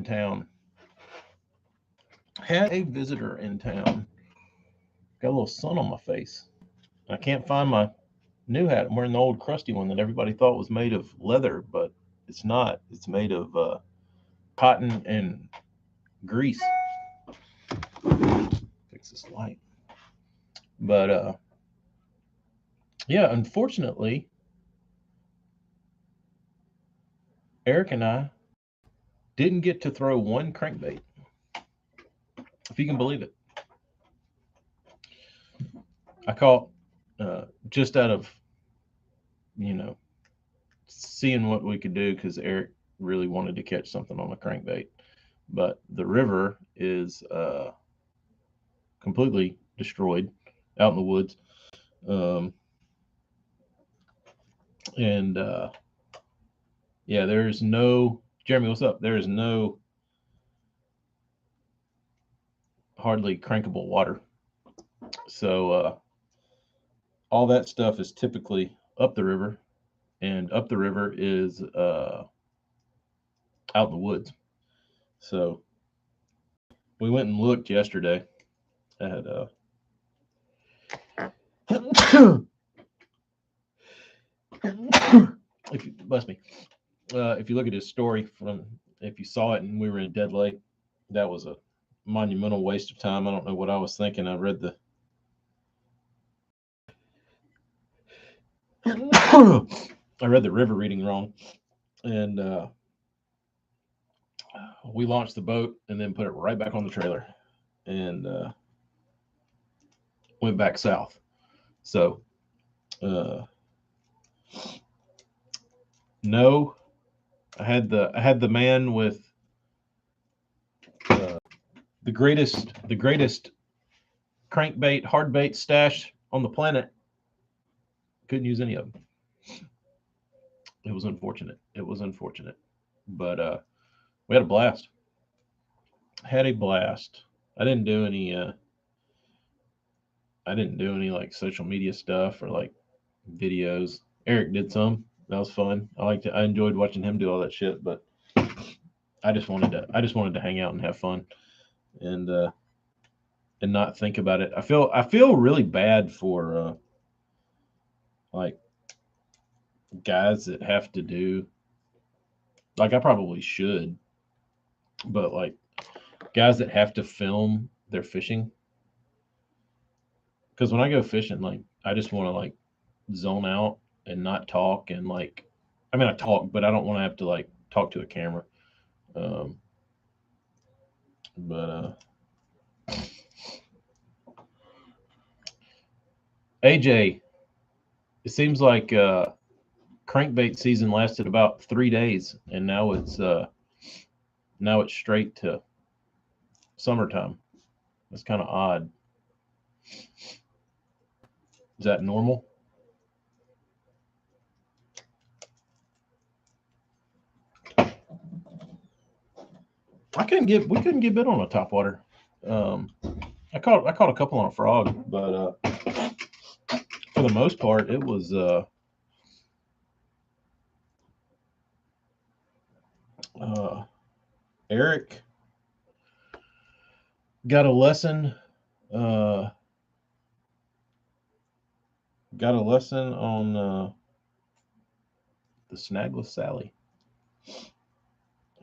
town. Had a visitor in town. Got a little sun on my face. I can't find my new hat. I'm wearing the old crusty one that everybody thought was made of leather, but it's not. It's made of cotton and grease. Fix this light. But yeah, unfortunately, Eric and I didn't get to throw one crankbait, if you can believe it. I caught just out of, you know, seeing what we could do because Eric really wanted to catch something on a crankbait. But the river is completely destroyed out in the woods. Um, and yeah, there's no, Jeremy, what's up? There is no hardly crankable water. So all that stuff is typically up the river, and up the river is out in the woods. So we went and looked yesterday at if you bless me, if you look at his story from, if you saw it and we were in Dead Lake, that was a monumental waste of time. I don't know what I was thinking. I read the I read the river reading wrong, and we launched the boat and then put it right back on the trailer and went back south. So uh, no, I had the man with uh, the greatest crankbait hardbait stash on the planet. Couldn't use any of them. It was unfortunate. It was unfortunate, but we had a blast. Had a blast. I didn't do any. I didn't do any like social media stuff or like videos. Eric did some. That was fun. I liked it. I enjoyed watching him do all that shit. But I just wanted to hang out and have fun and not think about it. I feel really bad for like guys that have to do, like, I probably should, but like guys that have to film their fishing, because when I go fishing, like I just want to like zone out and not talk, and like, I mean, I talk, but I don't want to have to like talk to a camera. Um, but AJ, it seems like crankbait season lasted about 3 days, and now it's straight to summertime. That's kind of odd. Is that normal? We couldn't get bit on a topwater. Um, I caught a couple on a frog, but for the most part, it was uh, Eric got a lesson. Uh, got a lesson on the snagless Sally.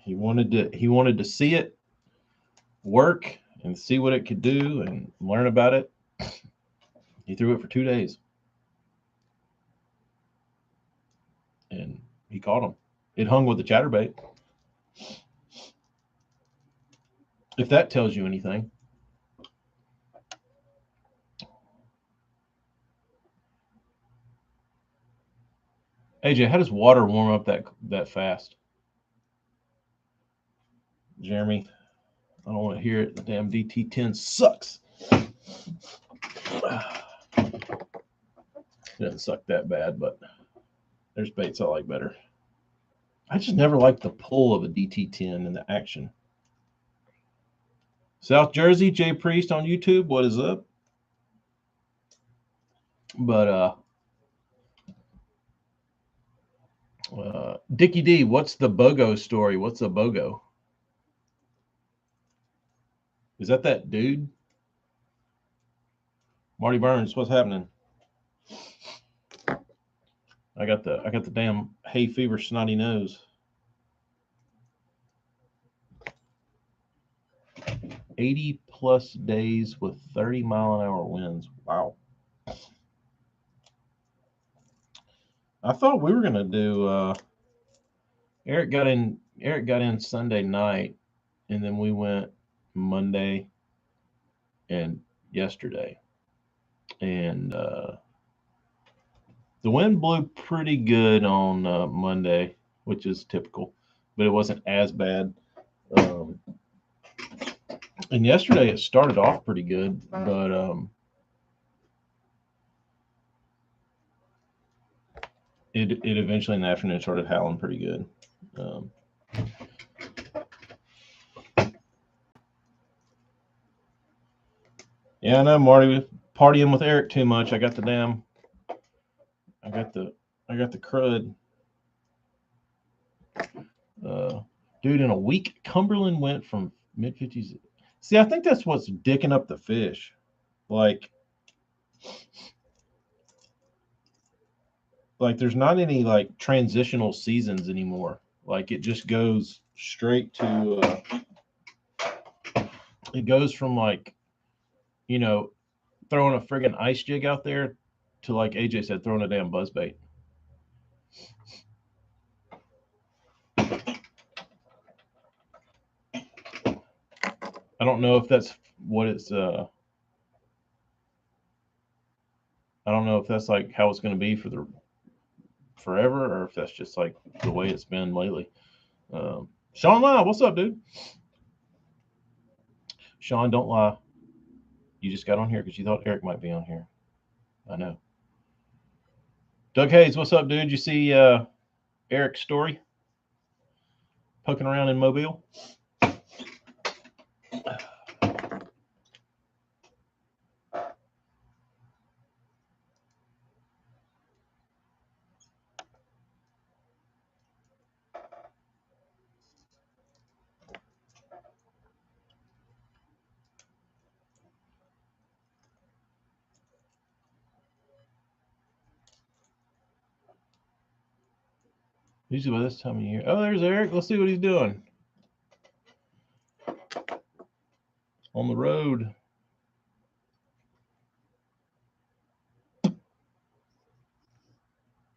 He wanted to see it work and see what it could do and learn about it. He threw it for 2 days and he caught him. It hung with the chatterbait. If that tells you anything. AJ, how does water warm up that fast? Jeremy, I don't want to hear it. The damn DT10 sucks. It doesn't suck that bad, but there's baits I like better. I just never liked the pull of a DT10 and the action. South Jersey, Jay Priest on YouTube, what is up? But Dickie D, what's the BOGO story? What's a BOGO? Is that dude? Marty Burns, what's happening? I got the damn hay fever snotty nose. 80+ days with 30-mile-an-hour winds. Wow. I thought we were gonna do. Eric got in Sunday night, and then we went Monday and yesterday, and the wind blew pretty good on Monday, which is typical, but it wasn't as bad. And yesterday it started off pretty good, but it eventually in the afternoon started howling pretty good. Yeah, I know Marty was partying with Eric too much. I got the crud. Dude, in a week, Cumberland went from mid-50s. See, I think that's what's dicking up the fish. Like there's not any like transitional seasons anymore. Like it just goes straight to it goes from like, you know, throwing a friggin' ice jig out there to, like AJ said, throwing a damn buzzbait. I don't know if that's what it's I don't know if that's like how it's going to be for the forever, or if that's just like the way it's been lately. Sean Lie, what's up, dude? Sean, don't lie. You just got on here because you thought Eric might be on here. I know. Doug Hayes, what's up, dude? You see Eric's story poking around in Mobile? Usually by this time of year. Oh, there's Eric. Let's see what he's doing. On the road.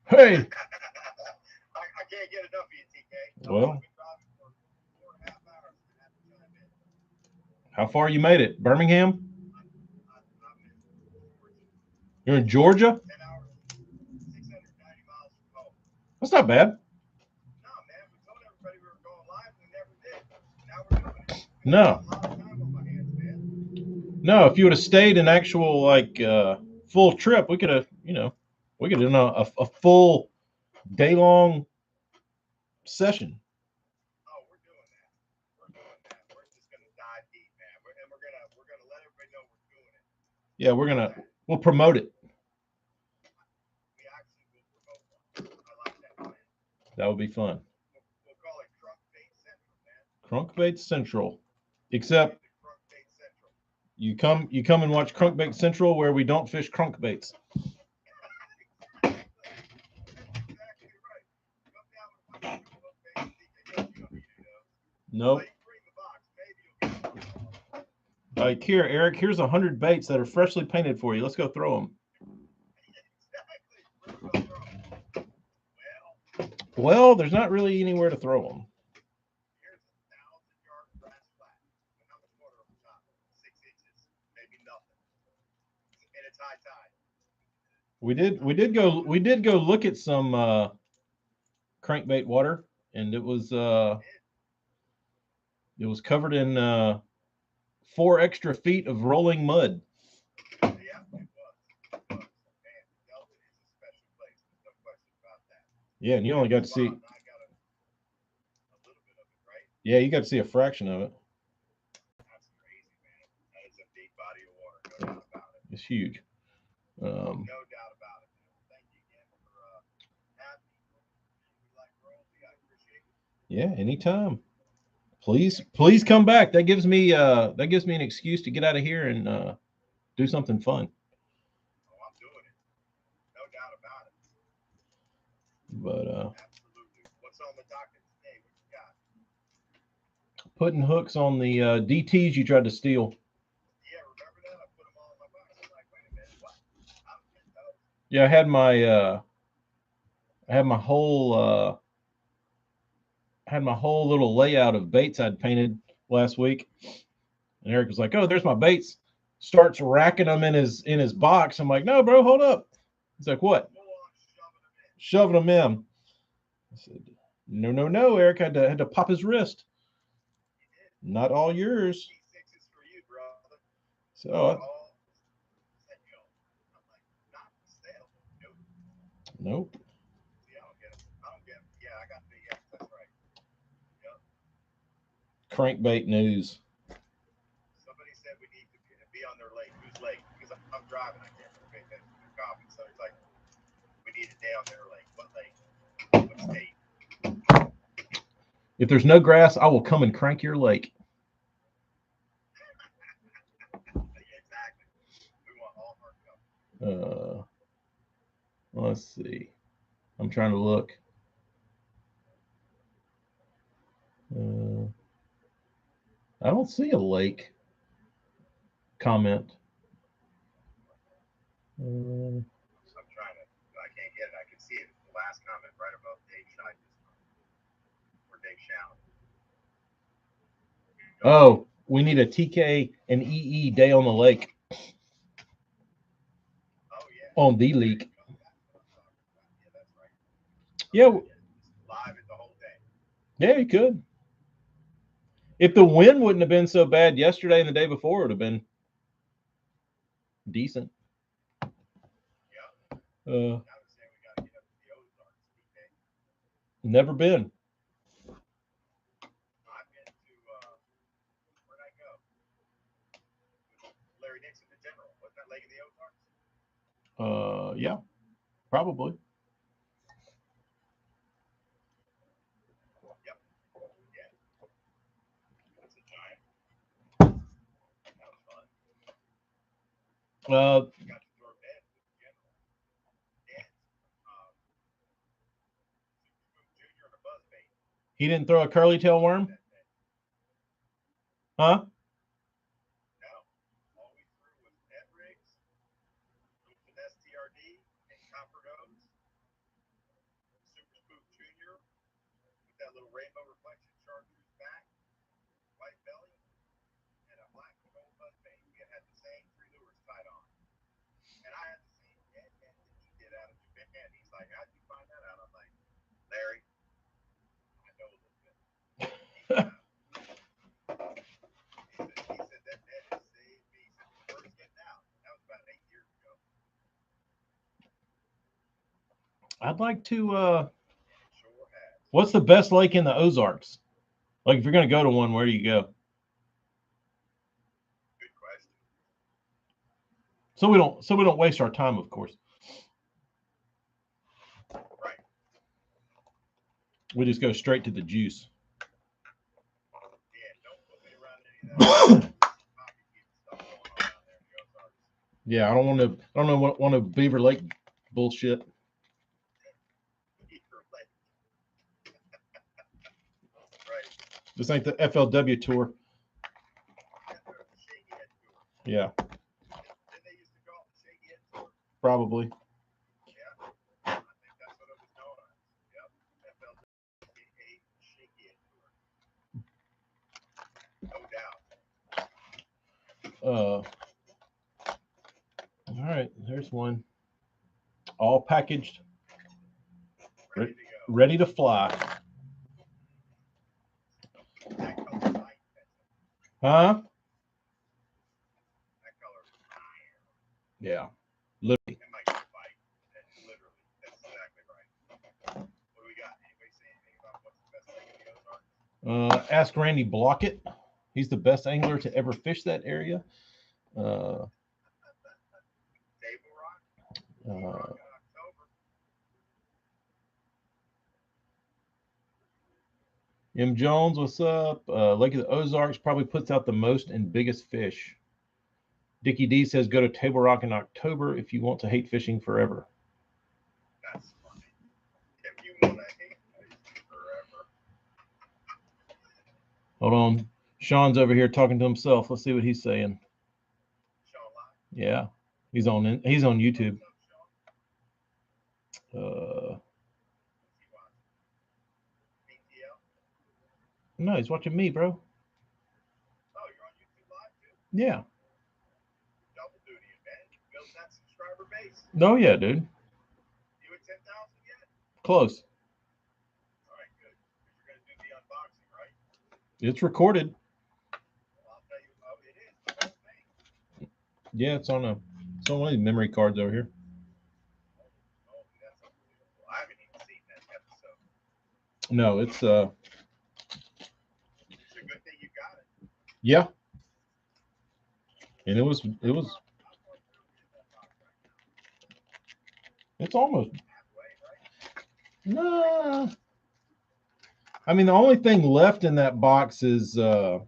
Hey. I can't get enough of you, TK. Well, how far you made it? Birmingham? You're in Georgia? 10 hours, 690 miles from home. That's not bad. No, man, we told everybody we were going live. We never did. Now we're doing it. No. A lot of time on my hands, man. No, if you would have stayed an actual like full trip, we could have, we could have done a full day long session. Oh, we're doing that. We're doing that. We're just gonna dive deep, man. And we're gonna let everybody know we're doing it. Yeah, we'll promote it. We actually will promote one. I like that plan. That would be fun. We'll call it Crunkbait Central, man. Crunkbait Central. Except Crunkbait Central. You come and watch Crunkbait Central where we don't fish crunkbaits. Exactly right. Come down with a bunch of crunkbaits. TK knows you don't need to know. Nope. Like, bring the box. Maybe you'll get one. Like here, Eric, here's 100 baits that are freshly painted for you. Let's go throw them. Exactly. Well, there's not really anywhere to throw them. Here's a 1,000-yard grass flat. How much water over top? 6 inches, maybe nothing. And it's high tide. We did go look at some crankbait water, and it was covered in 4 extra feet of rolling mud. Yeah, it was. Man, the Delta is a special place. There's no question about that. Yeah, and you only got to see. I got a little bit of it, right? Yeah, you got to see a fraction of it. That's crazy, man. That is a big body of water. No doubt about it. It's huge. No doubt about it. Thank you again for having me. We like royalty. I appreciate it. Yeah, anytime. Please come back. That gives me an excuse to get out of here and do something fun. Oh, I'm doing it. No doubt about it. But Absolutely. What's on the docket today? What you got? putting hooks on the DTs you tried to steal. Yeah, remember that? I put them all in my box. I'm like, wait a minute, what? I don't get those. Yeah, I had my whole little layout of baits I'd painted last week, and Eric was like, "Oh, there's my baits." Starts racking them in his box. I'm like, "No, bro, hold up." He's like, "What?" Full on shoving them in. Shoving them in. I said, "No, no, no." Eric had to pop his wrist. You did. Not all yours. P6 is for you, brother. So All set go. I'm like, not for sale. Nope. nope. See, I don't get them. I don't get them. Yeah, I got the X. That's right. Yep. Crankbait news. Somebody said we need to be on their lake. Whose lake? Because I'm driving. I can't pay attention to their coffee. So it's like, we need a day on their lake. What lake? What state? If there's no grass, I will come and crank your lake. Exactly. We want all our cover. Let's see. I'm trying to look. I don't see a lake comment. I'm trying to. I can't get it. I can see it. The last comment right above Dave Scheid or Dave Shallen. Oh, we need a TK and EE day on the lake. Oh yeah. On the leak. That's what I'm talking about. Yeah, that's right. Yeah. Live it the whole day. Yeah, you could. If the wind wouldn't have been so bad yesterday and the day before, it would have been decent. Yeah. Uh, Now they're saying we got to get up to the Ozarks. Okay. Never been. I've been to. Where'd I go? Larry Nixon, the general. Wasn't that Lake of the Ozarks? Yeah, probably. Yep. Yeah. That's a giant. That was fun. Uh, We got to throw beds with the general. Dance. Junior and a buzzbait. he didn't throw a curly tail worm, That day. huh? No. All we threw was net rigs, Lucid STRD, and copper nose. Super Spook Junior with that little rainbow reflection chartreuse back, white belly, and a black and gold buzzbait. We had the same 3 lures tied on. And I had the same dead net that he did out of Japan. He's like, how'd you find that out? I'm like, Larry, I know a little bit. He said that net has saved me since the first getting out. That was about 8 years ago. I'd like to. And it sure has. What's the best lake in the Ozarks? Like, if you're gonna go to one, where do you go? Good question. So we don't waste our time, of course. Right. We just go straight to the juice. Yeah, don't put me around any of that poppy seed stuff going on down there in the Ozarks. Yeah, I don't want to Beaver Lake bullshit. Beaver Lake. Right. This ain't the FLW tour. Yeah, the Shaky Head Tour. Yeah, Didn't they used to call it the Shaky Head Tour? probably. Yeah. I think that's what it was known as. Yep. FLWA Shaky Head Tour. No doubt. All right, there's one. All packaged, Ready to go. ready to fly. That color light. Huh? That color fire. Yeah. Literally. It might get a bite. Literally. That's exactly right. What do we got? Anybody say anything about what's the best lake in the Ozarks? Ask Randy Blockett. He's the best angler to ever fish that area. Table Rock? Rock in October. M. Jones, what's up? Lake of the Ozarks probably puts out the most and biggest fish. Dickie D says go to Table Rock in October if you want to hate fishing forever. That's funny. If you want to hate fishing forever. Hold on. Sean's over here talking to himself. Let's see what he's saying. Sean Lyon. Yeah. He's on YouTube. What's up, Sean? Uh What's he watching? BTL? no, he's watching me, bro. Oh, you're on YouTube Live too? Yeah. Double duty, man. Build that subscriber base. No, yeah, dude. You at 10,000 yet? Close. All right, good. Because you're going to do the unboxing, right? It's recorded. Well, I'll tell you. Oh, it is the whole thing. Yeah, it's on one of these memory cards over here. Oh, that's unbelievable. I haven't even seen that episode. No, it's It's a good thing you got it. yeah. And it was How far through is that box right now? it's almost Halfway, right? nah. I mean, the only thing left in that box is like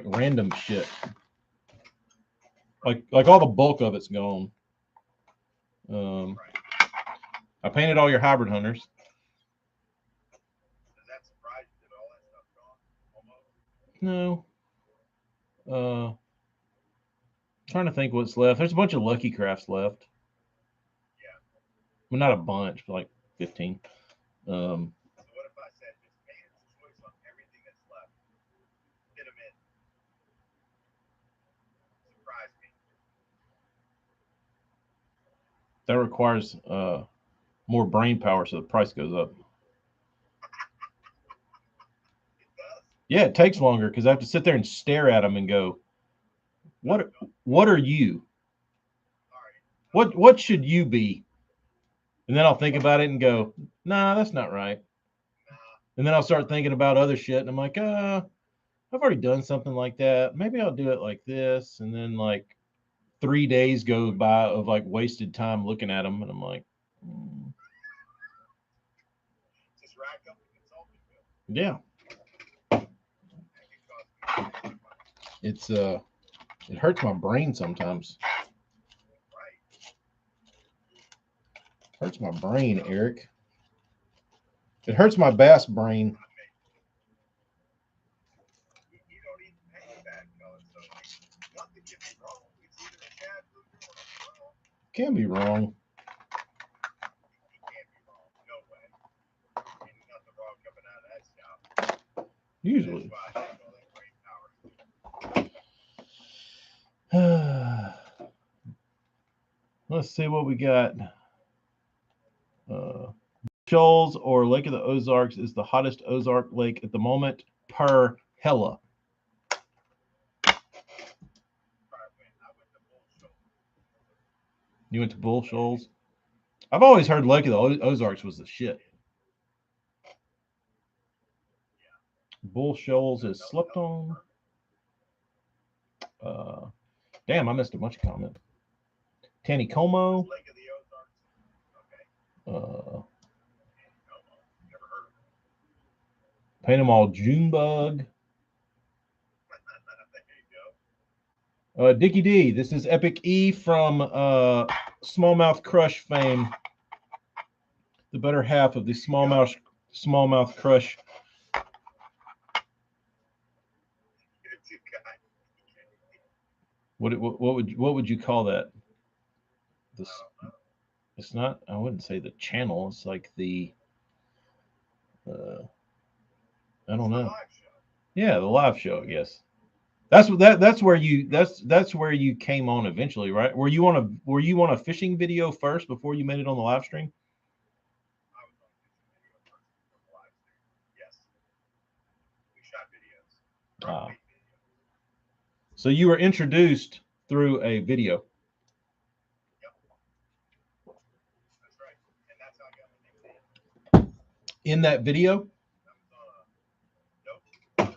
random shit. Like all the bulk of it's gone. Right. I painted all your hybrid hunters. Does that surprise you that all that stuff's gone? Almost. No. Trying to think what's left. There's a bunch of Lucky Crafts left. Yeah. Well, not a bunch, but like 15. So what if I said just man's choice on everything that's left? Fit them in. Surprise me. That requires more brain power, so the price goes up. It does. Yeah, it takes longer because I have to sit there and stare at them and go, what are you? All right. What should you be? And then I'll think about it and go, nah, that's not right. Nah. And then I'll start thinking about other shit, and I'm like, I've already done something like that. Maybe I'll do it like this. And then like 3 days go by of like wasted time looking at them, and I'm like, Just rack up the consulting bill. yeah, That could cost me money. it's it hurts my brain sometimes. Right. Hurts my brain, Eric. It hurts my bass brain. You don't even paint a bad color, so nothing can be wrong. It's either a bad blue or a pearl. Can be wrong. He can't be wrong. No way. Ain't nothing wrong coming out of that shop. Usually. That's why I have all that brain power. Let's see what we got. Shoals or Lake of the Ozarks is the hottest Ozark lake at the moment per Hella. You went to Bull Shoals? I've always heard Lake of the Ozarks was the shit. Bull Shoals is slept on. Damn, I missed a bunch of comments. Taneycomo. Lake of the Ozarks. Okay. Uh, Never heard of it. Paint 'em all Junebug. There you go. Dickie D, this is Epic E from Smallmouth Crush fame. The better half of the Smallmouth Crush. What would you call that? It's not. I wouldn't say the channel. It's like the. I don't know. Yeah, the live show. I guess. That's where you came on eventually, right? Were you on a fishing video first before you made it on the live stream? I was on a fishing video first before the live stream. Yes. We shot videos. Ah. So you were introduced through a video. Yep. That's right. And that's how I got my nickname. In that video? That was on nope. On a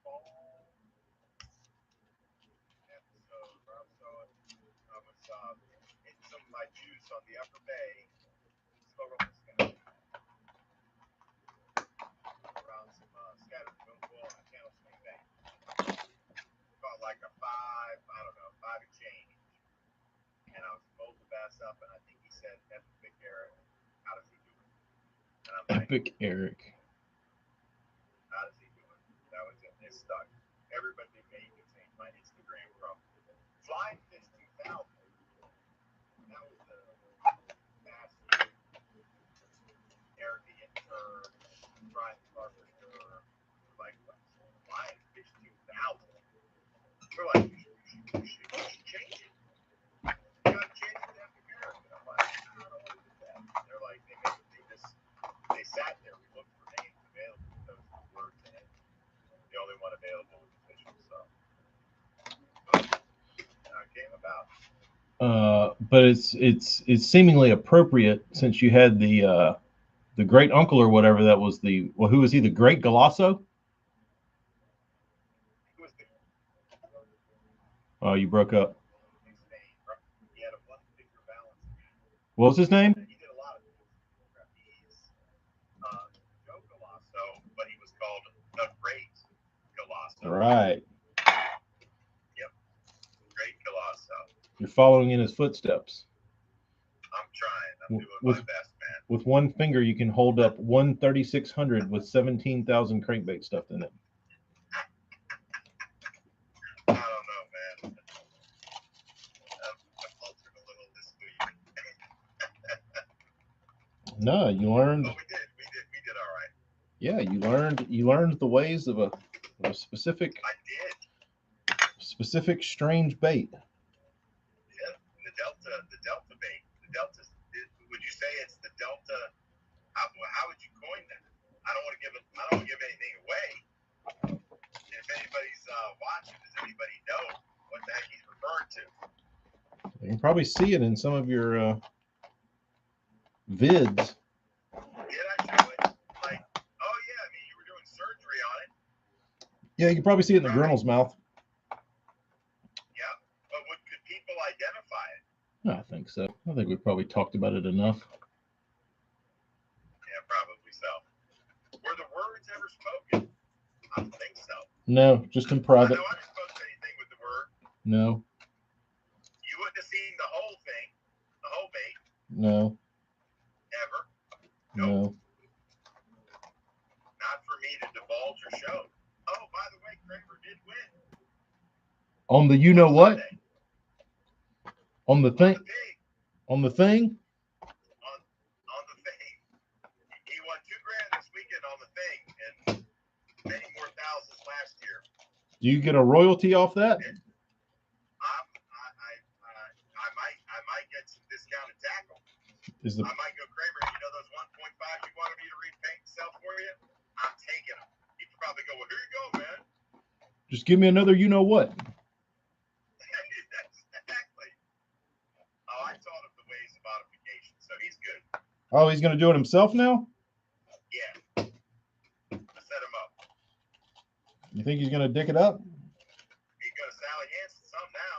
fall episode where I was hitting some of my juice on the upper bay up, and I think he said Epic Eric. How does he do it? And I'm like, Epic Eric. how does he do it? That was it. It stuck. Everybody made me change my Instagram from Flying Fish 2000. That was the fast Eric the Intern, Brian Carpenter. Like, what's Flying Fish 2000? We're like, you should change it. You gotta change it to Epic Eric. And I'm like, I don't want to do that. They're like, they sat there. We looked for names available with those words in it. The only one available was official. So it came about. But it's seemingly appropriate since you had the great uncle or whatever that was who was he, the Great Galasso? He was the Oh, you broke up. his name. He had a one finger balance. What was his name? He did a lot of things. He's Joe Galasso, but he was called the Great Galasso. Right. Yep. Great Galasso. You're following in his footsteps. I'm trying. I'm doing With- my best, man. With one finger, you can hold up one 3600 with 17,000 crankbait stuffed in it. I don't know, man. I'm altered a little this week. No, you learned. But we did all right. Yeah, you learned the ways of a specific I did. strange bait. Yeah, the Delta bait. The Delta. Would you say it's the Delta? How would you coin that? I don't want to give anything away. If anybody's watching, does anybody know what the heck he's referring to? You can probably see it in some of your vids. Did I show it? Like, oh yeah, I mean you were doing surgery on it. Yeah, you can probably see it in the Grinnell's mouth. Yeah, but could people identify it? I think so. I think we probably talked about it enough. Yeah, probably so. Were the words ever spoken? I don't think so. No, just in I private. know I didn't post anything with the word. No, You wouldn't have seen the whole thing, the whole bait, no, ever. no. Not for me to divulge or show. Oh, by the way, Kramer did win. On the you know what? Sunday. On the On thing? the pig. On the thing? On the thing. He won $2,000 this weekend on the thing and many more thousands last year. Do you get a royalty off that? I might get some discounted tackle. Is the I might go, Kramer, you know those 1.5 you wanted me to repaint and sell for you? I'm taking them. He could probably go, well, here you go, man. just give me another you know what? Exactly. Oh, I taught him the ways of modification, so he's good. Oh, he's gonna do it himself now? Yeah. I set him up. You think he's gonna dick it up? He can go to Sally Hansen some now.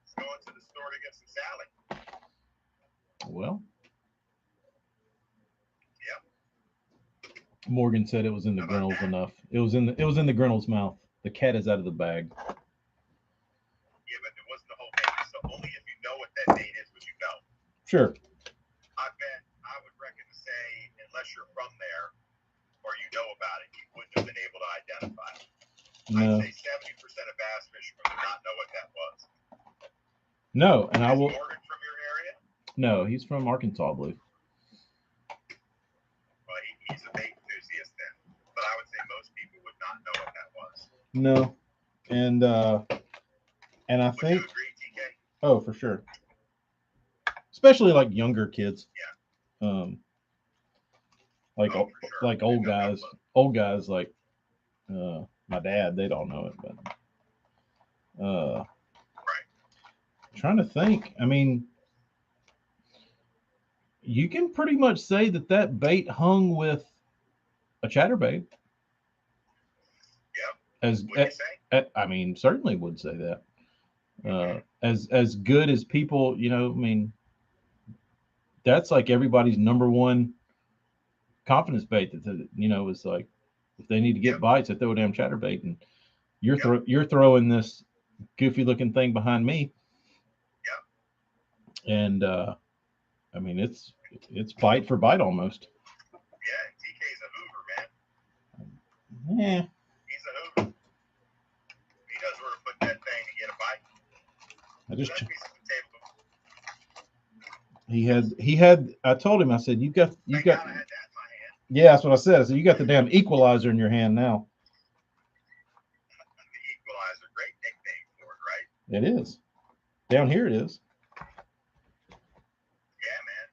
He's going to the store to get some Sally. Well, Yep. Morgan said it was in the Grinnell's enough. It was in the Grinnell's mouth. The cat is out of the bag. Yeah, but it wasn't the whole bait. So only if you know what that bait is would you know. Sure. I bet I would reckon to say, unless you're from there or you know about it, you wouldn't have been able to identify it. No. I'd say 70% of bass fishermen would not know what that was. No, and I Is will. Morgan from your area? No, he's from Arkansas, I believe. Well, he's a bait enthusiast then. But I would say most people would not know what that was. No, and I Would think you agree, TK? oh for sure, especially like younger kids. Yeah. Like Oh, for sure. like old guys like my dad, they'd all know it, but trying to think. I mean, you can pretty much say that bait hung with a chatterbait. Yeah. As Would you say? I mean, certainly would say that. As good as people, you know, I mean, that's like everybody's number one confidence bait. That you know is like if they need to get Yep. bites, they throw a damn chatterbait, and you're Yep. you're throwing this goofy looking thing behind me. And I mean, it's bite for bite almost. Yeah, TK's a Hoover, man. Yeah. He's a Hoover. He knows where to put that thing to get a bite. I just That piece of potato. he had. I told him. I said, you got. Thank God I had that in my hand. Yeah, that's what I said. I said, you got the damn equalizer in your hand now. The equalizer, great nickname for it, right? It is. Down here it is. Yeah, man.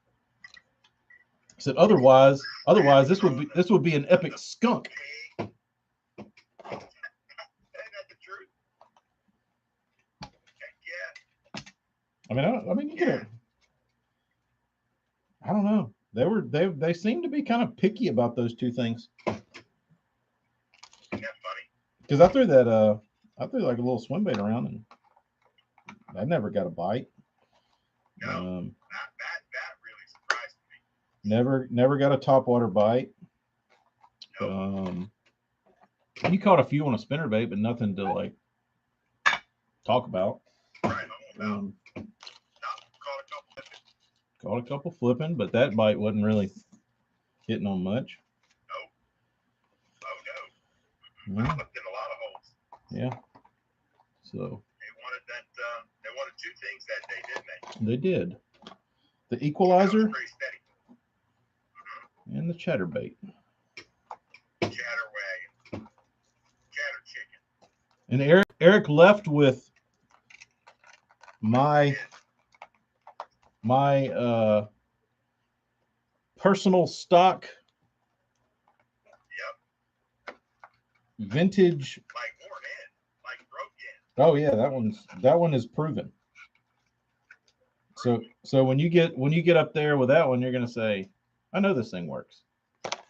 I said, otherwise this would be an epic skunk. Ain't that the truth? Heck yeah. I mean, you get. I don't know. They seem to be kind of picky about those two things. Isn't that funny? Because I threw like a little swim bait around and I never got a bite. No, that really surprised me. Never got a topwater bite. No. You caught a few on a spinnerbait, but nothing to like talk about. Right, Um, caught caught a couple flipping, but that bite wasn't really hitting on much. No. Oh no. No. I looked in a lot of holes. Yeah. So They wanted two things that day, didn't they? they did. The equalizer Pretty steady. and the chatterbait. Chatter wagon. Chatter chicken. And Eric left with my personal stock vintage. Like worn in, like broke in. Oh yeah, that one is proven. So when you get up there with that one, you're gonna say, I know this thing works. Exactly.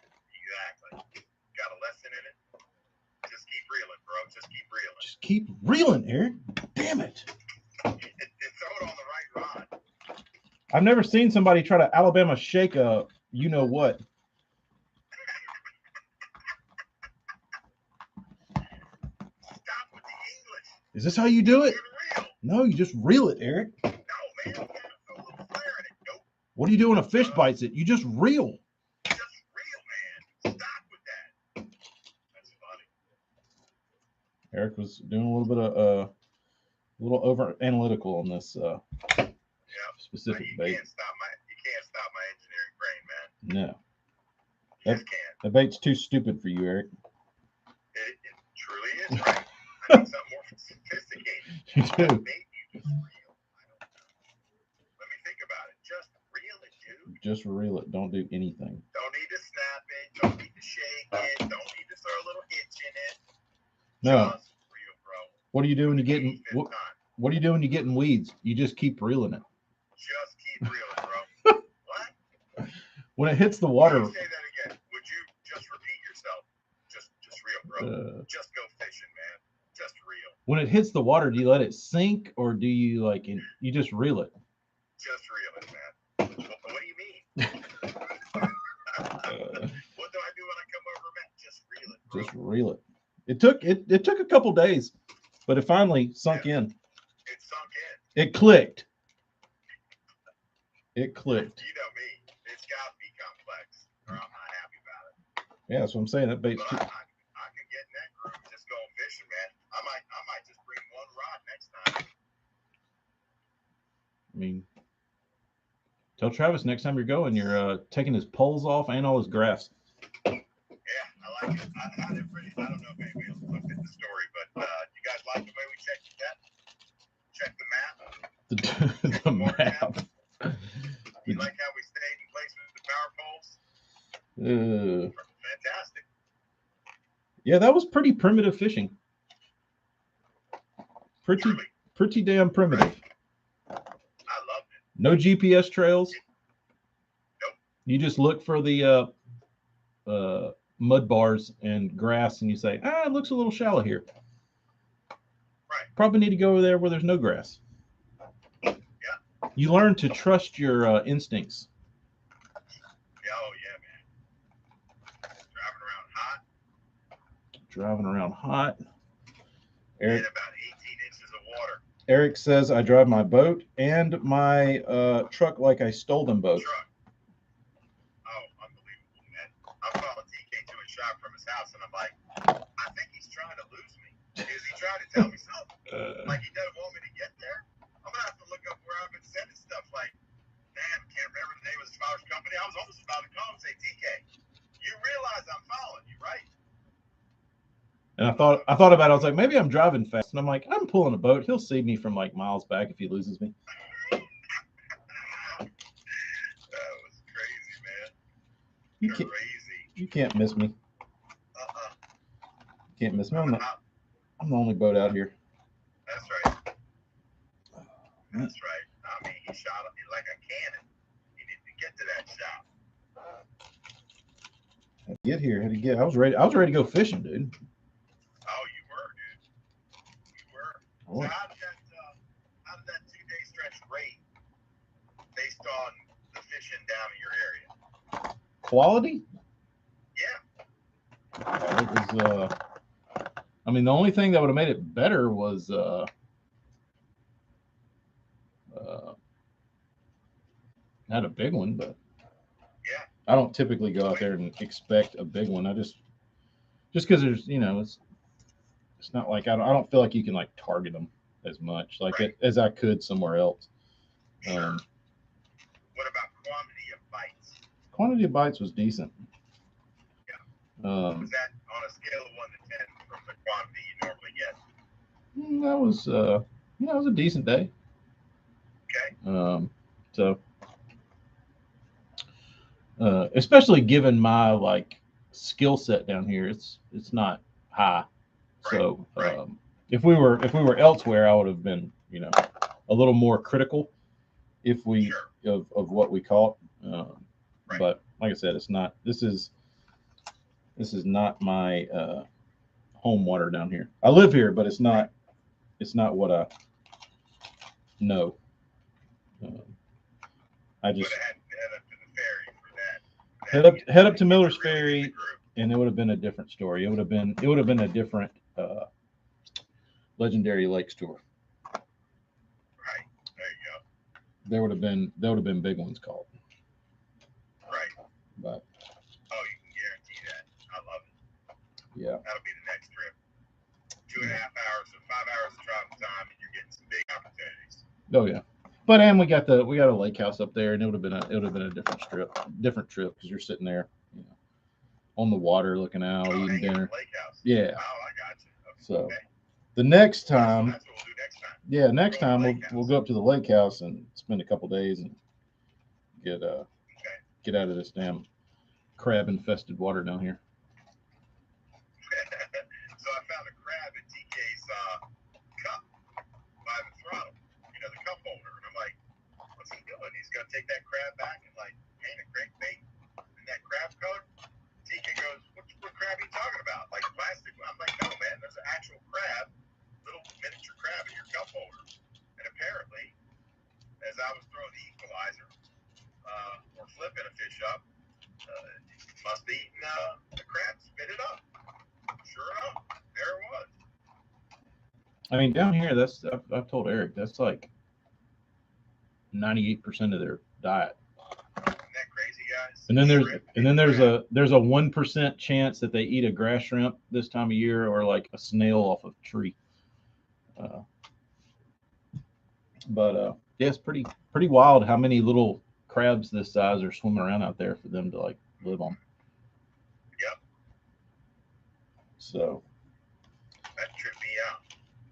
Got a lesson in it. Just keep reeling, bro. Just keep reeling. Just keep reeling, Eric. Damn it. And throw it on the right rod. I've never seen somebody try to Alabama shake a you know what. Stop with the English. Is this how you do it? Reel. No, you just reel it, Eric. No, man. You gotta throw a little flair in it. Nope. What do you do when a fish bites it? You just reel. Just reel, man. Stop with that. That's funny. Eric was doing a little bit of a little over analytical on this specific bait. You can't stop my engineering brain, man. No. You just can't. The bait's too stupid for you, Eric. It truly is, right? I need something more sophisticated. You do. What bait you just reel? I don't know. Let me think about it. Just reel it, dude. Just reel it. Don't do anything. Don't need to snap it. Don't need to shake it. Don't need to throw a little hitch in it. No. Just reel, bro. What do you do when you get in what do you do when you get in weeds? You just keep reeling it. Just keep reeling, bro. What? When it hits the water. Say that again. Would you just repeat yourself? Just reel, bro. Just go fishing, man. Just reel. When it hits the water, do you let it sink or do you you just reel it? Just reel it, man. What do you mean? What do I do when I come over, man? Just reel it, bro. Just reel it. It took a couple days, but it finally sunk in. It sunk in. It clicked. It clicked. You know me. It's got to be complex, or I'm not happy about it. Yeah, that's what I'm saying. That bait's But too. I could get in that groove just going fishing, man. I might just bring one rod next time. I mean, tell Travis next time you're going, you're taking his poles off and all his grass. Yeah, I like it. I don't know if anybody else looked at the story, but you guys like the way we checked that? Check the map. The map. You like how we stayed in place with the power poles? Fantastic. Yeah, that was pretty primitive fishing. Pretty damn primitive. I loved it. No GPS trails. Nope. You just look for the mud bars and grass, and you say, it looks a little shallow here. Right. Probably need to go over there where there's no grass. Yeah. You learn to trust your instincts. Oh yeah, man. Driving around hot. Eric, in about 18 inches of water. Eric says I drive my boat and my truck like I stole them both. Truck. Oh, unbelievable, man. I'm calling TK to a shop from his house, and I'm like, I think he's trying to lose me. Is he trying to tell me something? Like he doesn't want me to get there? I'm going to have to look up where I've been sending stuff like, damn, can't remember the name of his father's company. I was almost about to call him and say, TK, you realize I'm following you, right? And I thought about it. I was like, maybe I'm driving fast. And I'm like, I'm pulling a boat. He'll see me from like miles back if he loses me. That was crazy, man. You can't miss me. You can't miss me. I'm the only boat out here. That's right. That's right. I mean, he shot me like a cannon. He needed to get to that shop. How'd he get here? How'd he get? I was ready to go fishing, dude. Oh, you were, dude. You were. So how did that 2-day stretch rate based on the fishing down in your area? Quality? Yeah. It was. I mean, the only thing that would have made it better was not a big one, but yeah. I don't typically go out there and expect a big one. I just because there's it's not like I don't feel like you can like target them as much as I could somewhere else. Sure. What about quantity of bites? Quantity of bites was decent. Yeah. Was that on a scale of 1 to 10 from the quantity you normally get? That was it was a decent day. Okay. So especially given my like skill set down here, it's not high. So if we were elsewhere, I would have been a little more critical if we of what we caught. But like I said, it's not. This is not my home water down here. I live here, but it's not what I know. I just head up to Miller's Ferry, and it would have been a different story. It would have been a different Legendary Lakes tour. Right. There you go. There would have been big ones called. Right. But you can guarantee that. I love it. Yeah. That'll be the next trip. 2.5 hours, so 5 hours of travel time, and you're getting some big opportunities. Oh yeah. But we got a lake house up there, and it would have been a different trip because you're sitting there, on the water, looking out, eating dinner. Lake house. Yeah. Oh, I got you. Okay. So the next time, that's what we'll do next time. Yeah, next time we'll go up to the lake house and spend a couple days and get out of this damn crab infested water down here. So I found a crab in TK's cup by the throttle, the cup holder, and I'm like, what's he doing? He's gonna take that crab back and like paint a crankbait in that crab color. TK goes, what crab are you talking about? Like plastic? I'm like, no, man, there's an actual crab, little miniature crab in your cup holder. And apparently, as I was throwing the equalizer or flipping a fish up, must be eating the crab, spit it up. Sure enough, there it was. I mean, down here, I've told Eric, that's like 98% of their diet. Isn't that crazy, guys? And then there's a 1% chance that they eat a grass shrimp this time of year or like a snail off of a tree. But yeah, it's pretty wild how many little crabs this size are swimming around out there for them to like live on. Yep. So that tripped me out.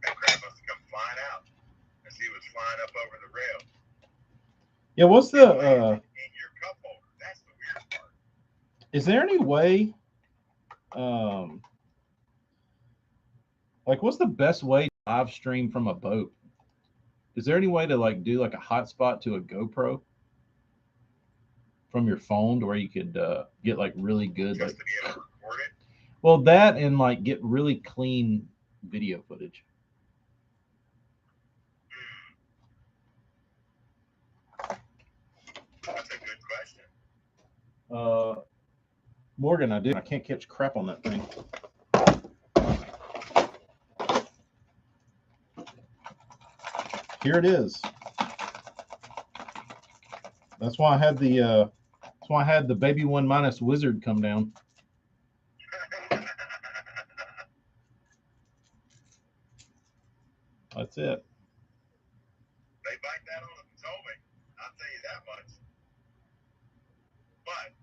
That crab must have come flying out as he was flying up over the rail. Yeah, what's the in your cup holder? That's the weird part. Is there any way like what's the best way to live stream from a boat? Is there any way to like do like a hotspot to a GoPro from your phone to where you could get like really good just to be able to record it? Well, that and like get really clean video footage. That's a good question. Morgan, I can't catch crap on that thing. Here it is. That's why I had the baby 1- wizard come down. That's it. They bite that on the Potomac, I'll tell you that much. But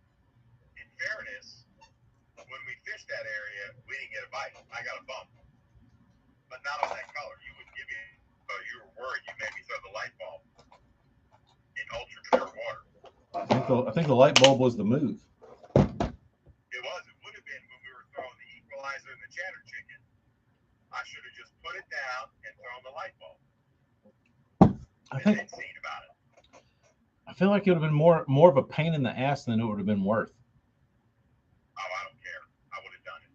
in fairness, when we fished that area, we didn't get a bite. I got a bump, but not on that color. You wouldn't give me. You were worried you made me throw the light bulb in ultra clear water. I think the light bulb was the move. It was. It would have been when we were throwing the equalizer and the chatter chicken. I should have just put it down and thrown the light bulb. I think. Seen about it. I feel like it would have been more of a pain in the ass than it would have been worth. Oh, I don't care. I would have done it.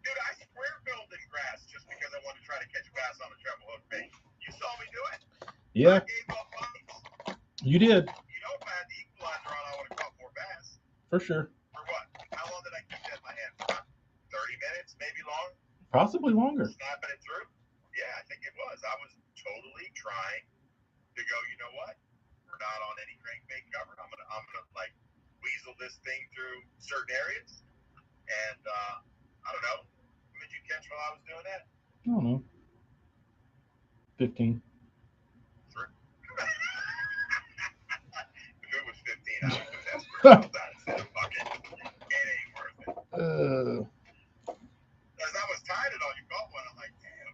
Dude, I square billed in grass just because I wanted to try to catch bass on a treble hook bait. You saw me do it? Yeah. I gave up bites. You did. You know, if I had the equalizer on, I would have caught more bass. For sure. For what? How long did I keep that in my hand? About 30 minutes, maybe longer? Possibly longer. Snapping it through? Yeah, I think it was. I was totally trying to go, you know what? We're not on any crankbait cover. I'm gonna like weasel this thing through certain areas. And I don't know. What did you catch while I was doing that? I don't know. 15. If it was 15, I would do that for instead of bucket. It ain't worth it. As I was tying it on, you caught one. I'm like, damn.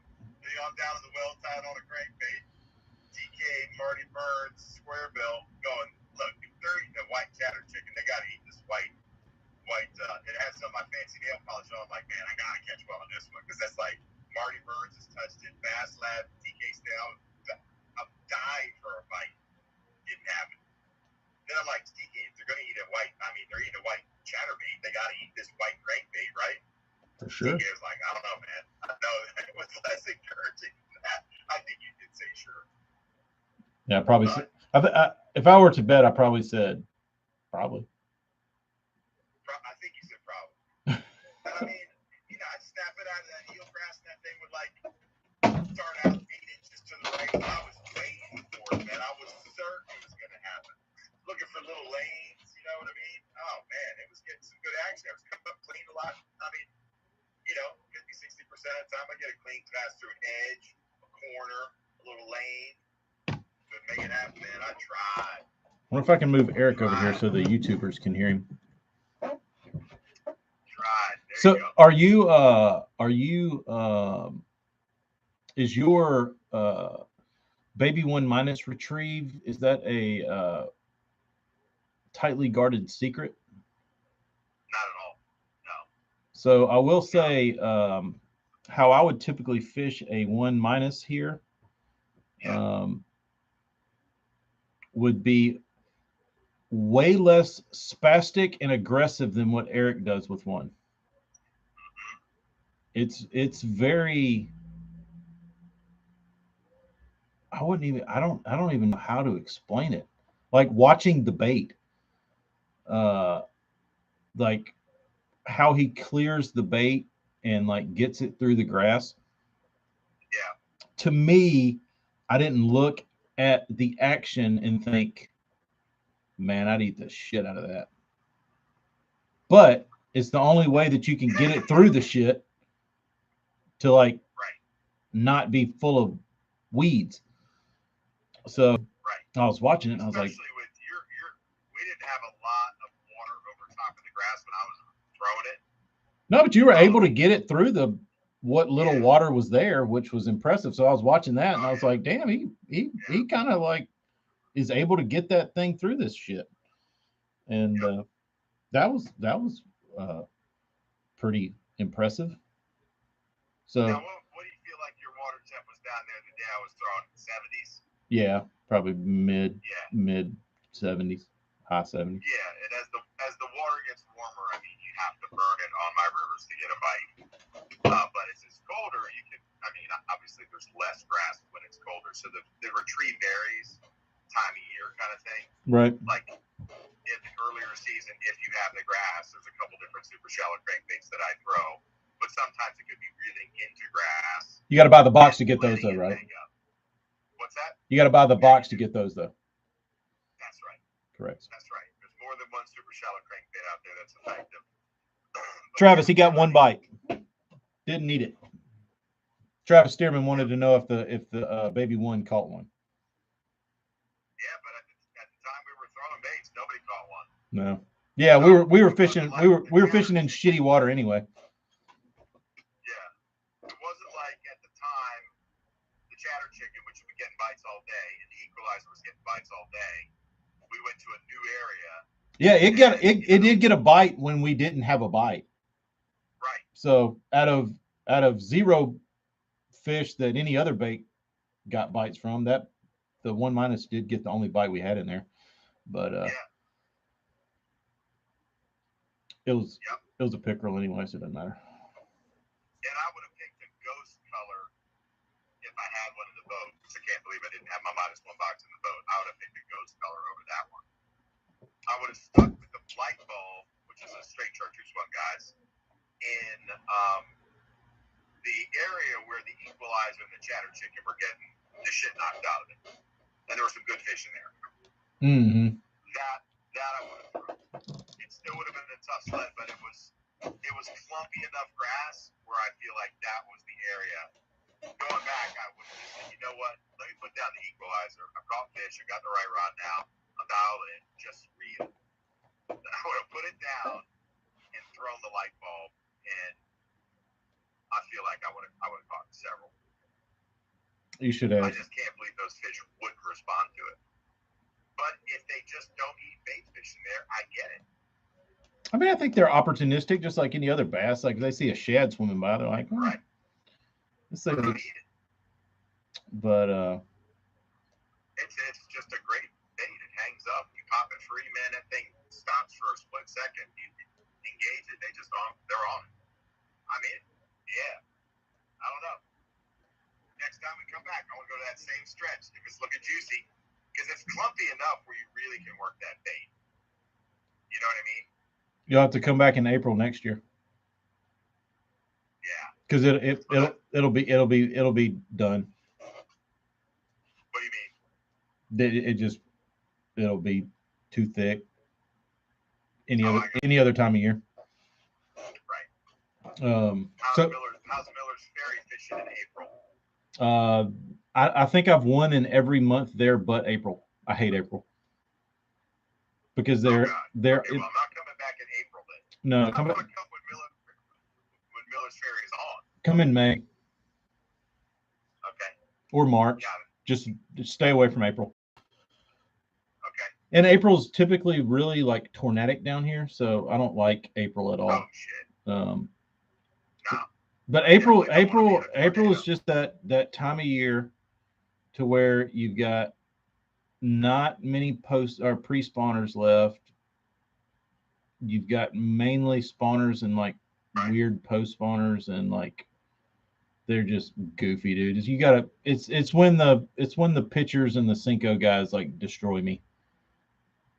I'm down in the well tied on a crankbait. DK, Marty Burns, square bill, going, look, they're eating a white chatter chicken. They got to eat this white. It has some of my fancy nail polish on. I'm like, man, I got to catch one on this one. Because that's like, Marty Burns has touched it. Bass Lab, DK Stale. I'm dying for a bite. Didn't happen. Then I'm like, DK, if they're going to eat a white, they're eating a white chatterbait. They got to eat this white crankbait, right? For sure. DK was like, I don't know, man. I know that it was less encouraging than that. I think you did say sure. Yeah, probably. If I were to bet, I probably said probably. I think you said probably. I'd snap it out of that eelgrass, and that thing would like start out 8 inches to the right. I was waiting for it, man. I was certain it was going to happen. Looking for little lanes, you know what I mean? Oh man, it was getting some good action. I was coming up clean a lot. 50-60% of the time I get a clean pass through an edge, a corner, a little lane. Couldn't make it happen, man. I tried. I wonder if I can move Eric over here so the YouTubers can hear him. So are you is your baby 1- retrieve, is that a tightly guarded secret? Not at all. No. So I will say how I would typically fish a 1- here would be way less spastic and aggressive than what Eric does with one. It's very, I don't even know how to explain it. Like watching the bait, like how he clears the bait and like gets it through the grass. Yeah. To me, I didn't look at the action and think, man, I'd eat the shit out of that. But it's the only way that you can get it through the shit to like not be full of weeds. So I was watching it and I was like, with we didn't have a lot of water over top of the grass when I was throwing it. No, but you were able to get it through what little water was there, which was impressive. So I was watching that and I was like, damn, he kind of like is able to get that thing through this shit. And that was pretty impressive. So now, what do you feel like your water temp was down there the day I was throwing? 70s? Yeah, probably mid 70s, high 70s. Yeah, and as the water gets warmer, you have to burn it on my rivers to get a bite. But as it's colder, you can. Obviously there's less grass when it's colder, so the retrieve varies time of year, kind of thing. Right. Like in the earlier season, if you have the grass, there's a couple different super shallow crankbaits that I throw, but sometimes it could be reeling into grass. You got to buy the box to get those though, right? What's that? You got to buy the box to get those though. That's right. Correct. That's right. There's more than one super shallow crankbait out there that's effective. Travis, he got one bite. Didn't need it. Travis Stearman wanted to know if the baby one caught one. Yeah, but at the time we were throwing baits, nobody caught one. No. Yeah, we were fishing. We were fishing in shitty water anyway. Yeah, it wasn't like at the time the chatter chicken, which was getting bites all day, and the equalizer was getting bites all day. We went to a new area. Yeah, it did get a bite when we didn't have a bite. Right. So out of 0 fish that any other bait got bites from, that the 1- did get the only bite we had in there. But it was a pickerel anyway, so it doesn't matter. And I would have picked a ghost color if I had one in the boat. Because I can't believe I didn't have my -1 box in the boat. I would have picked a ghost color over that one. I would have stuck with the light bulb, which is a straight chartreuse one, guys, in the area where the equalizer and the chatter chicken were getting the shit knocked out of it. And there were some good fish in there. Mm-hmm. That I would have thrown. It still would have been a tough sled, but it was clumpy enough grass where I feel like that was the area. Going back, I would have just said, you know what? Let me put down the equalizer. I've caught fish. I got the right rod now. I'm dialed in. Just reel. I would have put it down and thrown the light bulb, and I feel like I would have caught several. You should have. I just can't believe those fish wouldn't respond to it. But if they just don't eat bait fish in there, I get it. I mean, I think they're opportunistic, just like any other bass. Like if they see a shad swimming by, they're like, right. Let's say but it's just a great bait. It hangs up. You pop it free, man. That thing stops for a split second. You engage it. They're on it. I mean, yeah. I don't know. Next time we come back, I want to go to that same stretch if it's looking juicy, because it's clumpy enough where you really can work that bait. You know what I mean? You'll have to come back in April next year. Yeah. Because it'll be done. What do you mean? It'll be too thick. Any other time of year. Right. How's Miller's Ferry fishing in April? I think I've won in every month there but April. I hate April. Because they're okay, well, I'm not coming back in April then. No, I'm gonna come when Miller's Ferry is on. Come in May. Okay. Or March. Just stay away from April. Okay. And April's typically really like tornadic down here, so I don't like April at all. Oh shit. No. But April is just that time of year to where you've got not many post or pre-spawners left. You've got mainly spawners and like weird post spawners, and like they're just goofy, dude. It's when the pitchers and the Cinco guys like destroy me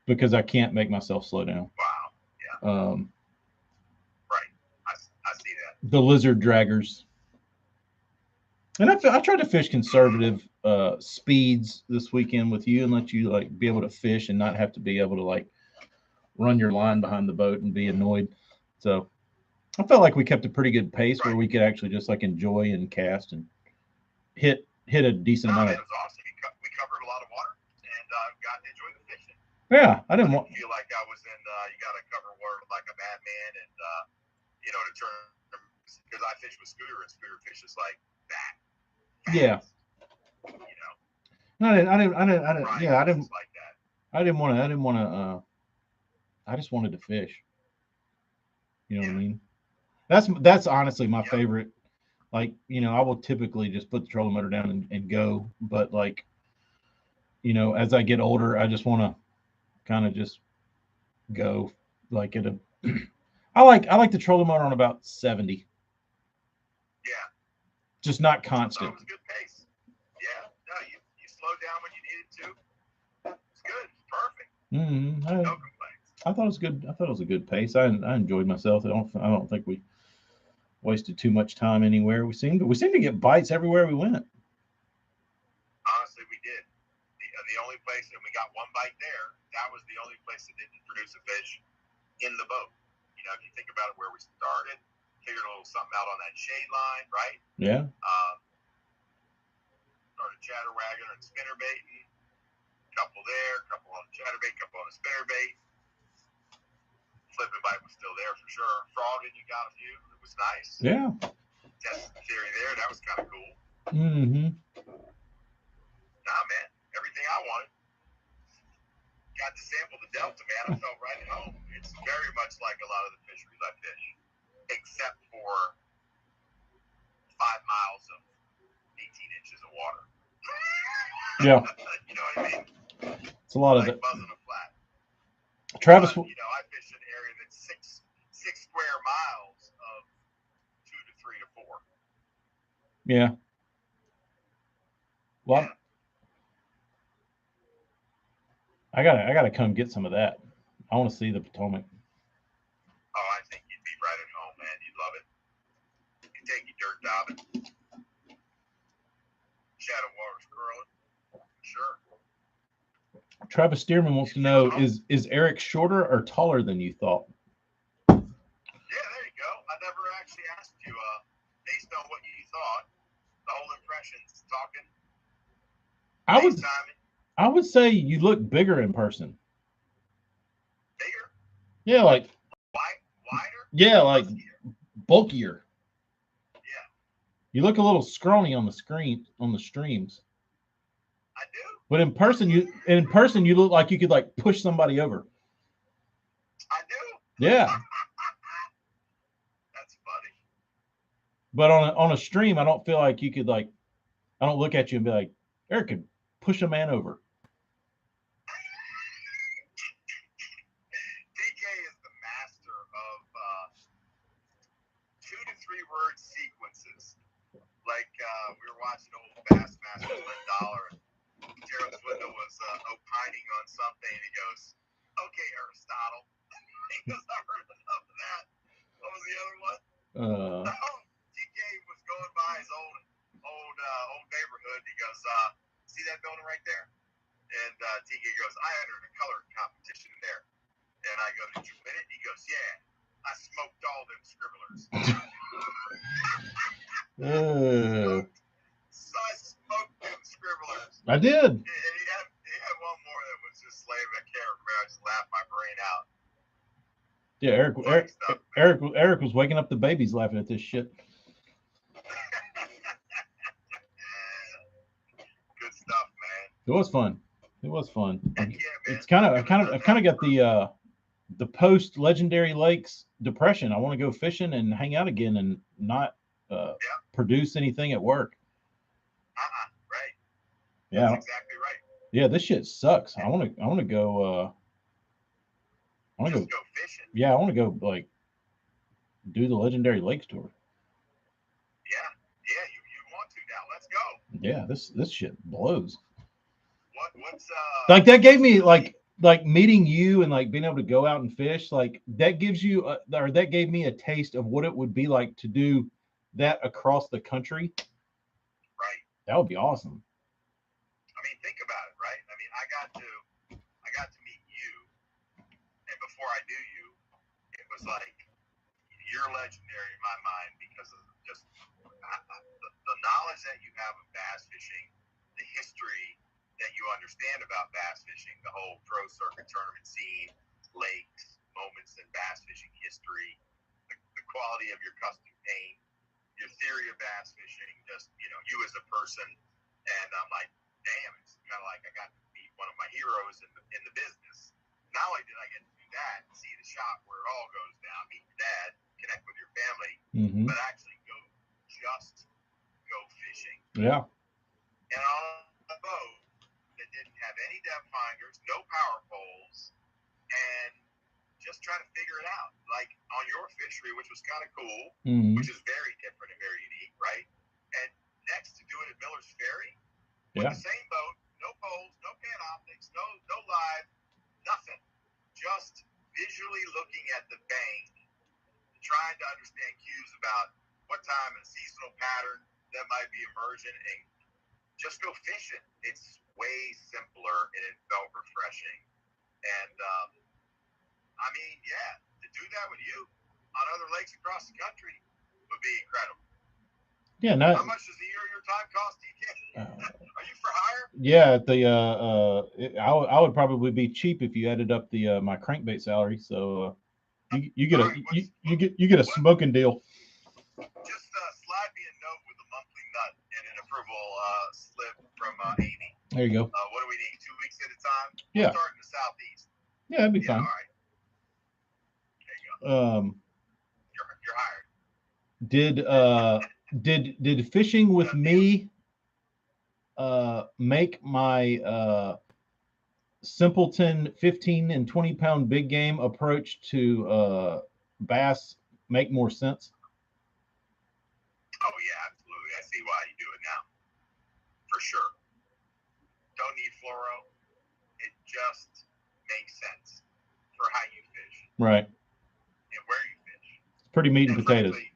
because I can't make myself slow down. Wow. Yeah. Right. I see that. The lizard draggers. And I tried to fish conservative speeds this weekend with you and let you like be able to fish and not have to be able to like run your line behind the boat and be annoyed. So I felt like we kept a pretty good pace where we could actually just like enjoy and cast and hit a decent amount of. It was awesome. We covered a lot of water and got to enjoy the fishing. Yeah, I didn't feel like I was in. You got to cover water like a madman, and to turn because I fish with Scooter and Scooter fishes like that. Yeah. I didn't like that. I didn't want to. I just wanted to fish. You know what I mean? That's honestly my favorite. Like, I will typically just put the trolling motor down and go, but like, as I get older, I just want to kind of just go like at a. I like the trolling motor on about 70. Yeah. Just not constant. That was good pace. Yeah. No, you slowed down when you needed to. It's good. It's perfect. No complaints. I thought it was good. I thought it was a good pace. I enjoyed myself. I don't think we wasted too much time anywhere. We seem to get bites everywhere we went. Honestly, we did. The only place that we got one bite there, that was the only place that didn't produce a fish in the boat. You know, if you think about it, where we started, figured a little something out on that shade line, right? Yeah. Started chatterwagging and spinnerbaiting. Couple there, couple on the chatterbait, couple on the spinnerbait. Flipping bite was still there for sure. Frogging, you got a few. It was nice. Yeah. Tested the theory there. That was kind of cool. Mm-hmm. Nah, man. Everything I wanted. Got to sample the Delta, man. I felt right at home. It's very much like a lot of the fisheries I fish, except for 5 miles of 18 inches of water. Yeah. You know what I mean? It's a lot of Like it. buzzing a flat. Travis, But, you know, I fish an area that's six square miles of 2 to 3 to 4. yeah. Well, Yeah. I gotta come get some of that. I want to see the Potomac. Oh, I think you'd be right at home, man. You'd love it. You can take your dirt diving. Shadow water's curling. Sure. Travis Stearman wants to know: is Eric shorter or taller than you thought? Yeah, there you go. I never actually asked you, based on what you thought, the whole impressions talking. I would say you look bigger in person. Bigger? Yeah, like wider? Yeah, like bulkier. Yeah. You look a little scrawny on the streams. I do. But in person you look like you could like push somebody over. I do. Yeah. That's funny. But on a stream, I don't feel like you could like. I don't look at you and be like, Eric could push a man over. DJ is the master of 2 to 3 word sequences. Like we were watching old Bassmaster Lynn Dollar. Gerald Swindle was opining on something, and he goes, "Okay, Aristotle." He goes, "I've heard enough of that." What was the other one? TK was going by his old neighborhood. He goes, "See that building right there?" And TK goes, "I entered a color competition there." And I go, "Did you win it?" He goes, "Yeah, I smoked all them scribblers." So I smoked them scribblers. I did. And he had one more that was just lame. I can't remember. I just laughed my brain out. Yeah, Eric was waking up the babies laughing at this shit. Good stuff, man. It was fun. Yeah, man. I've kind of got the post Legendary Lakes depression. I want to go fishing and hang out again and not produce anything at work. Right. Yeah. That's exactly right. Yeah, this shit sucks. I want to go. I want to go fishing. Yeah, I want to go like do the Legendary Lakes tour. Yeah, you want to now? Let's go. Yeah, this shit blows. What's like that gave me like meeting you and like being able to go out and fish, like that gives you or that gave me a taste of what it would be like to do that across the country. Right. That would be awesome. I mean, think about it, right? I mean, I got to meet you, and before I knew you, it was like you're legendary in my mind because of just the knowledge that you have of bass fishing, the history that you understand about bass fishing, the whole pro circuit tournament scene, lakes, moments in bass fishing history, the quality of your custom paint, your theory of bass fishing, just, you as a person. And I'm like, damn, it's kind of like I got to meet one of my heroes in the business. Not only did I get to do that, see the shop where it all goes down, meet your dad, connect with your family, but actually go fishing. Yeah. And on a boat that didn't have any depth finders, no power poles, and just trying to figure it out. Like on your fishery, which was kind of cool, which is very different and very unique, right? And next to do it at Miller's Ferry, with the same boat, no poles, no panoptics, no live, nothing. Just visually looking at the bank, trying to understand cues about what time a seasonal pattern that might be emerging, and just go fishing. It's way simpler and it felt refreshing. And I mean, yeah, to do that with you on other lakes across the country would be incredible. Yeah, How much does a year of your time cost, DK? Are you for hire? Yeah, I would probably be cheap if you added up the my crankbait salary. So you get you get a smoking deal. Just slide me a note with a monthly nut and an approval slip from Amy. There you go. What do we need? 2 weeks at a time? Yeah. We'll start in the southeast. Yeah, that'd be fine. All right. There you go. You're hired. Did fishing with me make my simpleton 15 and 20 pound big game approach to bass make more sense? Oh yeah, absolutely. I see why you do it now. For sure. Don't need fluoro. It just makes sense for how you fish. Right. And where you fish. It's pretty meat and potatoes. Sure.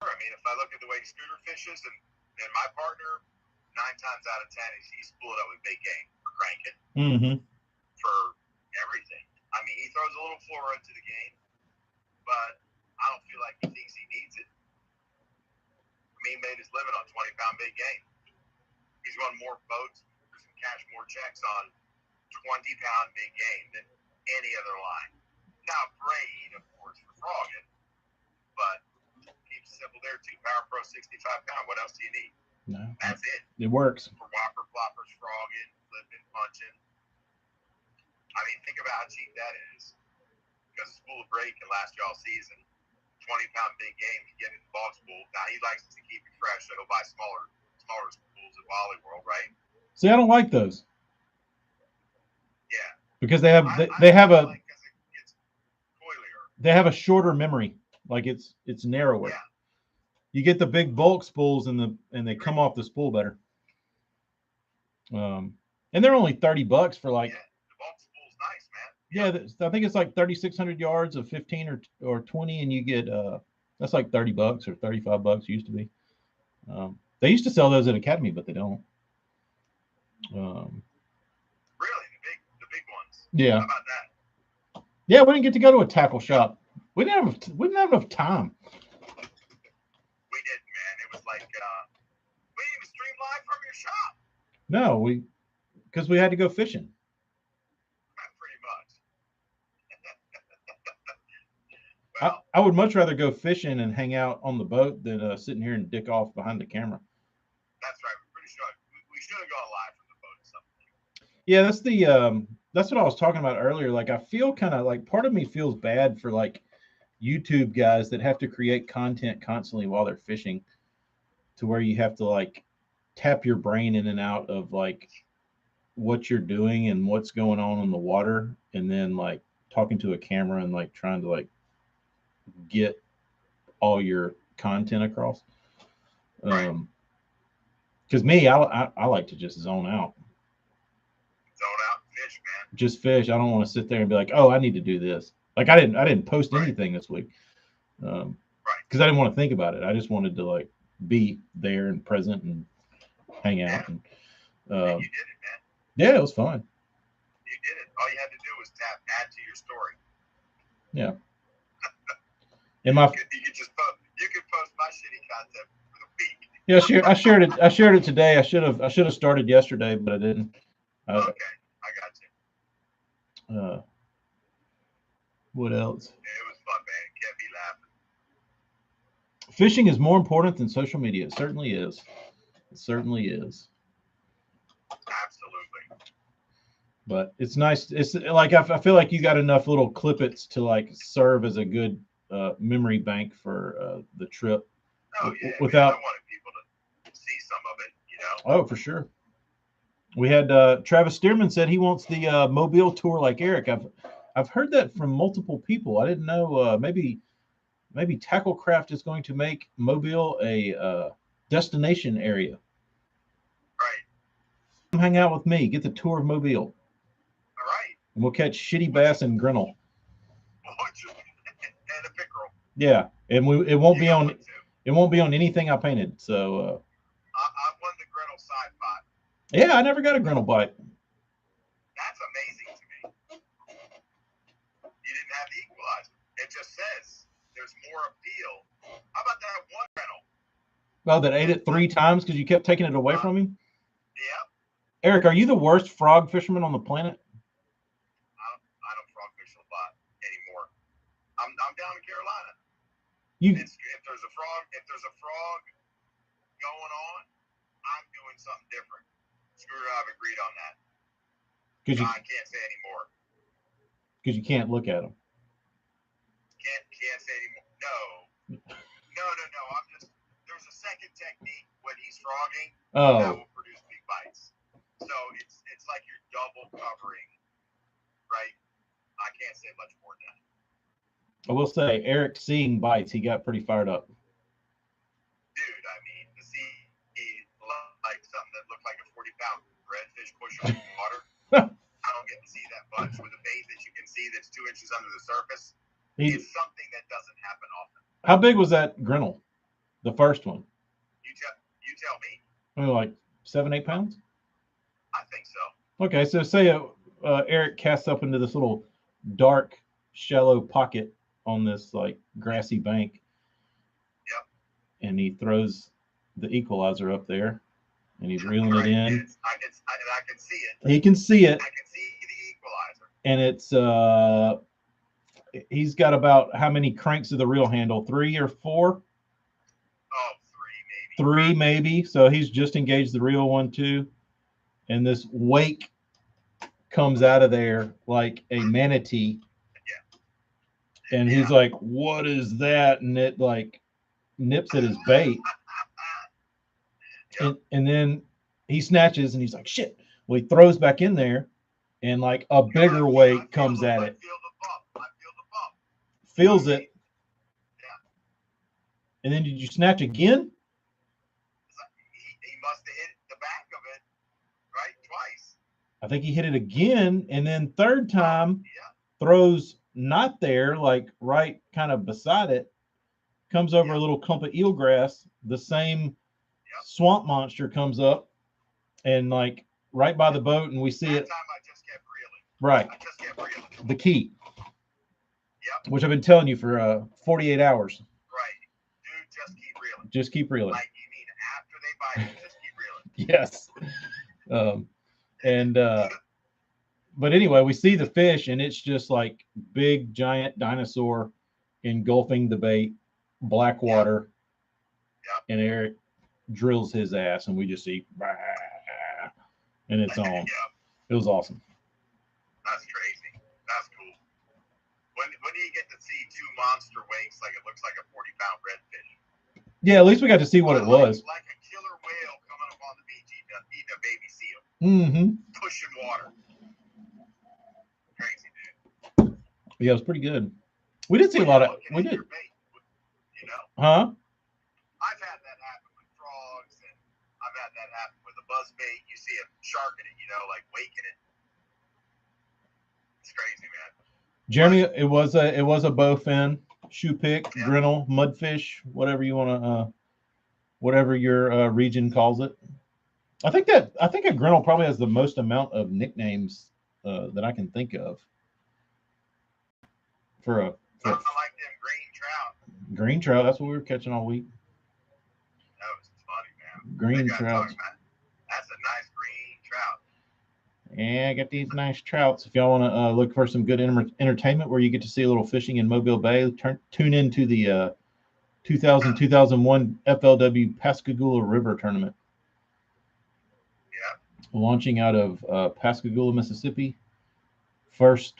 I mean, if I look at the way Scooter fishes, and my partner, 9 times out of 10, he's pulled up with big game for cranking. Mm-hmm. For everything. I mean, he throws a little fluoro into the game, but I don't feel like he thinks he needs it. I mean, he made his living on 20-pound big game. He's won more boats and cashed more checks on 20-pound big game than any other line. Now, braid, of course, for frogging, but keep it simple there too. Power Pro 65-pound. What else do you need? No. That's it. It works. For whopper, floppers, frogging, flipping, punching. I mean, think about how cheap that is. Because a spool of braid can last you all season. 20-pound big game, you get it in the bog spool. Now, he likes to keep it fresh, so he'll buy smaller spools at Wally World, right? See, I don't like those. Yeah. Because they have a a shorter memory. Like it's narrower. Yeah. You get the big bulk spools and they come off the spool better. And they're only $30 for like. Yeah, the bulk spool's nice, man. Yeah, I think it's like 3,600 yards of 15 or 20, and you get that's like $30 or $35 used to be. They used to sell those at Academy, but they don't. Really, the big ones. Yeah. How about that? Yeah, we didn't get to go to a tackle shop. We didn't have enough time. We didn't, man. It was like we didn't even stream live from your shop. No, because we had to go fishing. Pretty much. Well, I would much rather go fishing and hang out on the boat than sitting here and dick off behind the camera. That's right. We're pretty sure we should have gone live from the boat or something. Yeah, that's what I was talking about earlier. Like I feel kind of like part of me feels bad for like YouTube guys that have to create content constantly while they're fishing, to where you have to like tap your brain in and out of like what you're doing and what's going on in the water, and then like talking to a camera and like trying to like get all your content across. Because me, I like to just zone out. Zone out and fish, man. Just fish. I don't want to sit there and be like, oh, I need to do this. Like I didn't post anything this week. Because I didn't want to think about it. I just wanted to like be there and present and hang out. And you did it, man. Yeah, it was fun. You did it. All you had to do was add to your story. Yeah. You could post my shitty content for the week. Yeah, I shared it today. I should have started yesterday, but I didn't. Okay, I got you. What else? It was fun, man. It kept me laughing. Fishing is more important than social media. It certainly is. It certainly is. Absolutely. But it's nice. It's like I feel like you got enough little clippets to like serve as a good memory bank for the trip. Oh yeah. Without, I wanted people to see some of it, you know. Oh, for sure. We had Travis Stearman said he wants the Mobile tour like Eric. I've heard that from multiple people. I didn't know. Maybe Tacklecraft is going to make Mobile a destination area. Right. Come hang out with me. Get the tour of Mobile. All right. And we'll catch shitty bass and grinnell. And a pickerel. Yeah, and it won't be on anything I painted. So I won the Grinnell side pot. yeah, I never got a Grinnell bite. That's amazing to me. You didn't have the equalizer. It just says there's more appeal. How about that one Grinnell? Well, that ate it 3 times because you kept taking it away from him. Yeah. Eric, are you the worst frog fisherman on the planet? I don't frog fish a lot anymore. I'm down in Carolina. If there's a frog going on, I'm doing something different. Screw it, I've agreed on that. I can't say anymore. Because you can't look at them. Can't say anymore. No. I'm just, there's a second technique when he's frogging that will produce big bites. So it's like you're double covering, right? I can't say much more than that. I will say, Eric seeing bites, he got pretty fired up. Dude, I mean, to see like something that looked like a 40-pound redfish push on water, I don't get to see that much. With a bait that you can see that's 2 inches under the surface, it's something that doesn't happen often. How big was that Grinnell, the first one? You tell me. I mean, like 7-8 pounds? I think so. Okay, so say Eric casts up into this little dark, shallow pocket on this like grassy bank. Yep. And he throws the equalizer up there, and he's reeling it in. I can see it. He can see it. I can see the equalizer. And it's he's got about how many cranks of the reel handle? 3 or 4? Oh, 3 maybe. 3 maybe. So he's just engaged the reel 1, 2, and this wake comes out of there like a manatee. Yeah. And he's like, "What is that?" And it like nips at his bait. And then he snatches and he's like, "Shit." Well, he throws back in there, and like a bigger wake comes at it. I feel the bump. Feels it. Yeah. And then did you snatch again? He must have hit the back of it, right? Twice. I think he hit it again, and then third time throws not there, like right kind of beside it, comes over a little clump of eelgrass. The same swamp monster comes up and like right by the boat, and we see it. That time I just kept reeling. Right. I just kept reeling. The key. Yep. Which I've been telling you for 48 hours. Right. Dude, just keep reeling. Just keep reeling. Like you mean after they bite you, just keep reeling. Yes. But anyway, we see the fish, and it's just like big giant dinosaur engulfing the bait, black water. Yep. And Eric drills his ass, and we just see, and it's on. Yep. It was awesome. That's crazy. That's cool. When do you get to see 2 monster wakes like it looks like a 40-pound redfish? Yeah, at least we got to see what it was. Like a killer whale coming up on the beach eating a baby seal. Mm-hmm. Pushing water. Crazy, dude. Yeah, it was pretty good. We did see a lot of. We did. Bait, you know? Huh? I've had that happen with frogs, and I've had that happen with a buzzbait. You see a shark in it, you know, like waking it. It's crazy, man. Jeremy, it was a bowfin, shoe pick, Grinnell, mudfish, whatever you want to, whatever your region calls it. I think a Grinnell probably has the most amount of nicknames that I can think of. For something like them green trout. Green trout, that's what we were catching all week. That was funny, man. Green trout. That's a nice green trout. Yeah, I got these nice trouts. If y'all want to look for some good entertainment where you get to see a little fishing in Mobile Bay, tune into the 2000-2001 FLW Pascagoula River Tournament. Yeah. Launching out of Pascagoula, Mississippi. First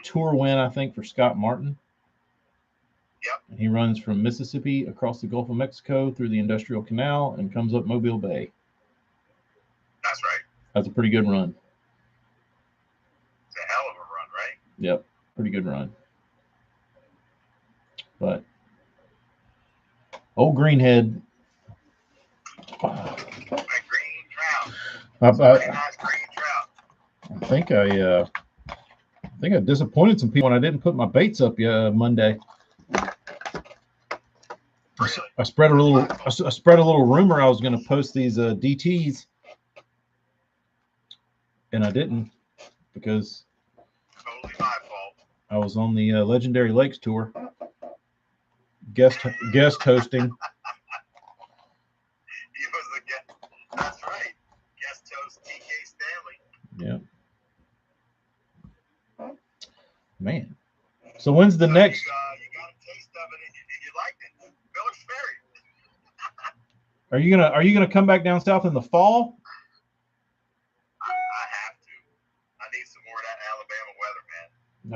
tour win, I think, for Scott Martin. Yep. And he runs from Mississippi across the Gulf of Mexico through the Industrial Canal and comes up Mobile Bay. That's right. That's a pretty good run. It's a hell of a run, right? Yep, pretty good run. But old Greenhead. A green trout. Nice green trout. I think I disappointed some people when I didn't put my baits up Monday. Really? I spread a little. I spread a little rumor I was going to post these DTs, and I didn't because Totally my fault. I was on the Legendary Lakes tour, guest hosting. He was the guest. That's right. Guest host TK Stanley. Yeah, man. So when's the So next? You got a taste of it and you liked it. Miller's Ferry. Are you gonna come back down south in the fall? I have to. I need some more of that Alabama weather, man.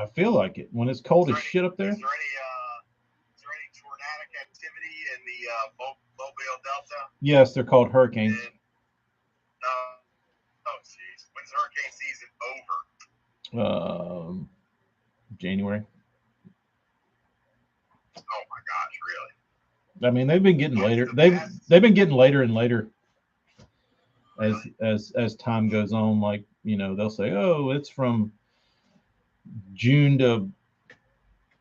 I feel like it when it's cold as shit up there. Is there any tornadic activity in the Mobile Delta? Yes, they're called hurricanes. Oh, jeez. When's hurricane season over? January. Oh my gosh, really? I mean, they've been getting later. They've been getting later and later as time goes on. Like, you know, they'll say, oh, it's from June to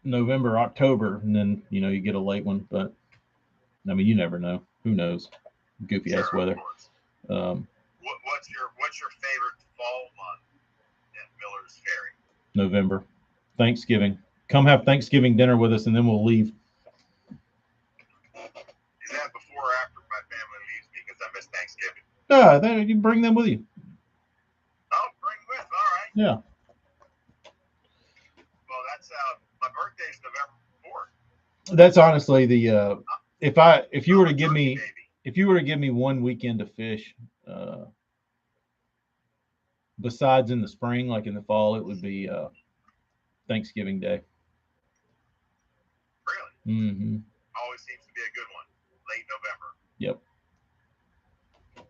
November, October, and then, you know, you get a late one. But I mean, you never know. Who knows? Goofy ass weather. What's your favorite fall month at Miller's Ferry? November. Thanksgiving. Come have Thanksgiving dinner with us, and then we'll leave. Is that before or after my family leaves me because I miss Thanksgiving? Then you bring them with you. Oh, bring with. All right. Yeah. Well, that's my birthday's November 4th. That's honestly the if you were to give me one weekend to fish, besides in the spring, like in the fall, it would be Thanksgiving Day. Really? Mm-hmm. Always seems to be a good one. Late November. Yep. All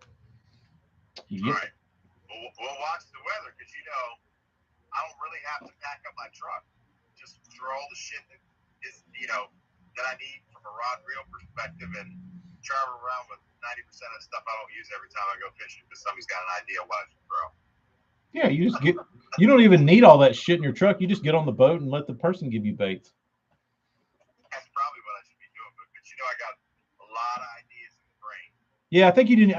right. We'll watch the weather because, you know, I don't really have to pack up my truck. Just throw all the shit that is, you know, that I need from a rod reel perspective and travel around with 90% of the stuff I don't use every time I go fishing because somebody's got an idea what I should throw. Yeah, you just get. You don't even need all that shit in your truck. You just get on the boat and let the person give you baits. That's probably what I should be doing, but you know, I got a lot of ideas in the brain. Yeah, I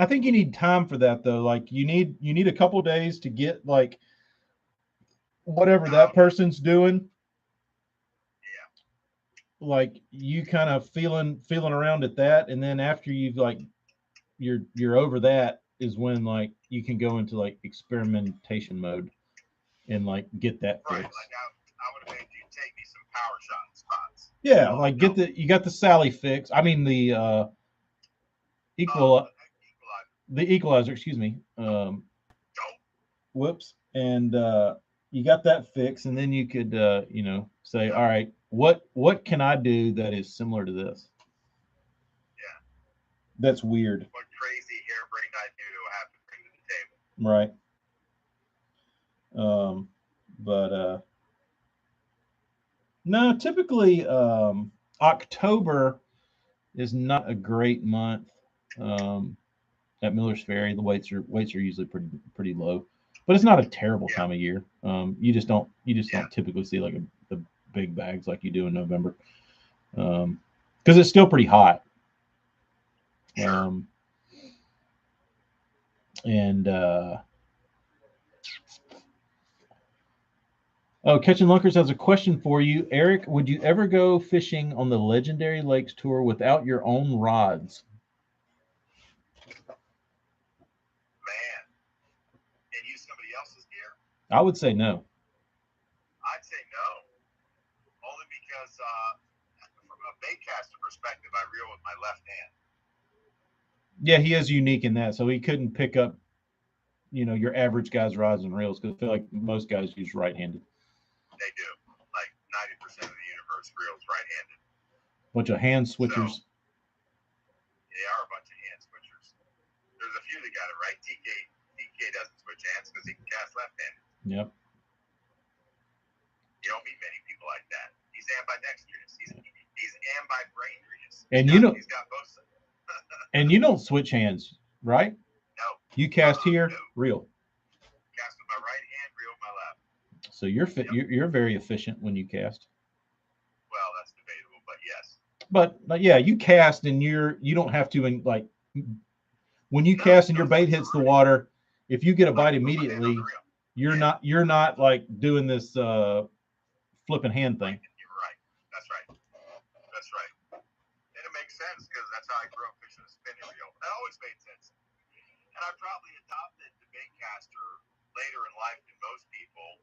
think you need time for that though. Like you need a couple days to get like whatever that person's doing. Yeah. Like you kind of feeling around at that, and then after you've like you're over that is when like you can go into like experimentation mode and like get that fixed. Right. Like I would have made you take me some power shot spots. Yeah, like you got the Sally fix. I mean the equalizer, excuse me. Whoops. And you got that fix, and then you could you know, say, all right, what can I do that is similar to this? Yeah. That's weird. What crazy harebrained idea do I have to bring to the table? Right. But no, typically October is not a great month at Miller's Ferry. The weights are usually pretty low, but it's not a terrible time of year. You just don't typically see like the big bags like you do in November, because it's still pretty hot. And Catching Lunkers has a question for you, Eric. Would you ever go fishing on the Legendary Lakes tour without your own rods? Man, and use somebody else's gear? I would say no. I'd say no, only because from a baitcaster perspective, I reel with my left hand. Yeah, he is unique in that, so he couldn't pick up, you know, your average guy's rods and reels because I feel like most guys use right-handed. They do. Like 90% of the universe reels right-handed. Bunch of hand switchers. So, they are a bunch of hand switchers. There's a few that got it right. TK doesn't switch hands because he can cast left-handed. Yep. You don't meet many people like that. He's ambidextrous. He's ambidextrous. And he's got both sides. And you don't switch hands, right? No. You cast here, reel. Cast with my right hand, reel with my left. So you're very efficient when you cast. Well, that's debatable, but yes. But yeah, you cast and you don't have to like when you cast and your bait hits the water. If you get a bite immediately, you're not like doing this flipping hand thing. You're right. That's right. That's right. And it makes sense because that's how I grew up fishing a spinning reel. That always made sense. And I probably adopted the bait caster later in life than most people.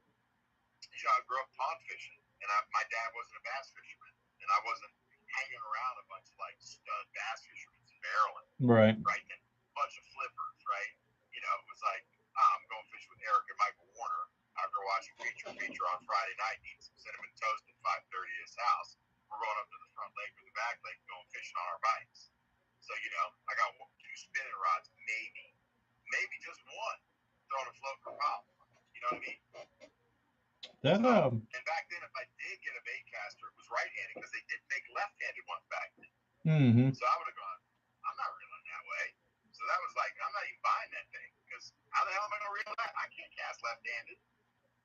You know, I grew up pond fishing, and my dad wasn't a bass fisherman, and I wasn't hanging around a bunch of like stud bass fishermen in Maryland, right? Right, and a bunch of flippers, right? You know, it was like I'm going fishing with Eric and Michael Warner after watching feature on Friday night, eating some cinnamon toast at 5:30 at his house. We're going up to the front lake or the back lake, going fishing on our bikes. So you know, I got 2 spinning rods, maybe just one, throwing a float for pop. You know what I mean? That And back then, if I did get a bait caster, it was right-handed because they did make left-handed ones back then. Mm-hmm. So I would have gone, I'm not reeling that way. So that was like, I'm not even buying that thing because how the hell am I going to reel that? I can't cast left-handed.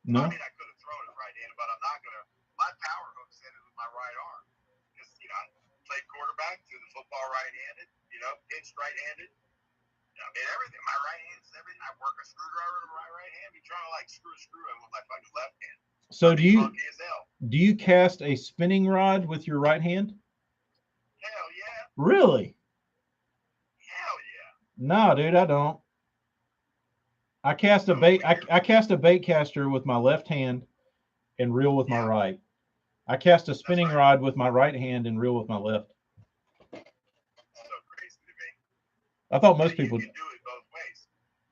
No. I mean, I could have thrown it right-handed, but I'm not going to. My power hook set it with my right arm because, you know, I played quarterback, threw the football right-handed, you know, pitched right-handed. I mean, everything. My right hand is everything. I work a screwdriver with my right hand. Be trying to like screw in with my fucking left hand. So do you cast a spinning rod with your right hand? Hell yeah. Really? Hell yeah. No, dude, I don't. I cast a bait. I cast a bait caster with my left hand and reel with my right. I cast a spinning rod with my right hand and reel with my left. So crazy to me. I thought most people you can do it both ways.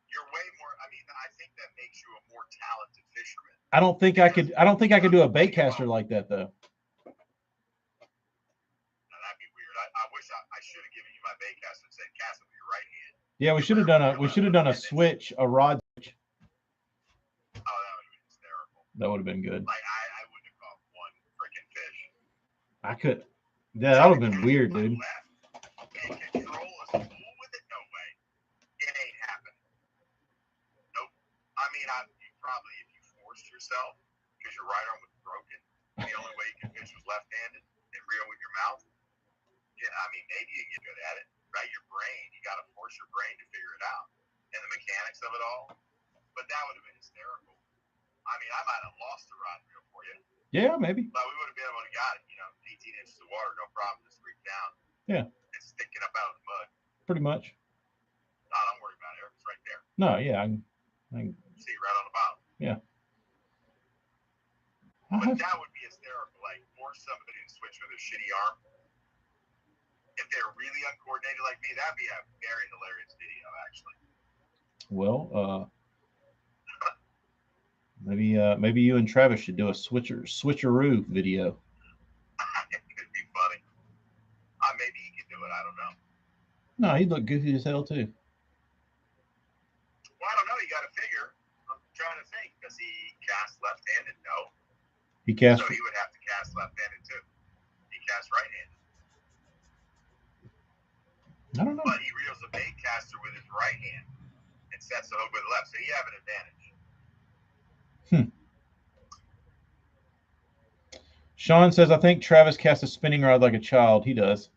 You're way more. I mean, I think that makes you a more talented fisherman. I don't think I could do a bait caster like that though. Now, that'd be weird. I wish I should have given you my bait caster and said cast it with your right hand. Yeah, we should have done a switch, a rod switch. Oh, that would have been hysterical. That would have been good. Like I wouldn't have caught one freaking fish. I could. Yeah, that would have been weird, dude. And control is cool with it? No way. It ain't happening. Nope. I mean, you probably, if you forced yourself, because your right arm was broken, the only way you can fish was left-handed and reel with your mouth. Yeah, I mean, maybe you get good at it. Right? Your brain, you got to force your brain to figure it out. And the mechanics of it all. But that would have been hysterical. I mean, I might have lost the rod reel for you. Yeah, maybe. But we would have been able to got it, you know, 18 inches of water, no problem, just reach down. Yeah. It's sticking up out of the mud. Pretty much. No, don't worry about it. It's right there. No, yeah. I can see right on the bottom. Yeah. But that would be hysterical. Like, force somebody to switch with a shitty arm. If they're really uncoordinated like me, that'd be a very hilarious video, actually. Well, maybe you and Travis should do a switcheroo video. It'd be funny. Maybe he can do it. I don't know. No, he'd look goofy as hell too. Well, I don't know. You got to figure. I'm trying to think. Does he cast left-handed? No. He cast. So he would have to cast left-handed too. He casts right-handed. I don't know. But he reels a bait caster with his right hand and sets the hook with the left, so he have an advantage. Sean says, I think Travis casts a spinning rod like a child. He does.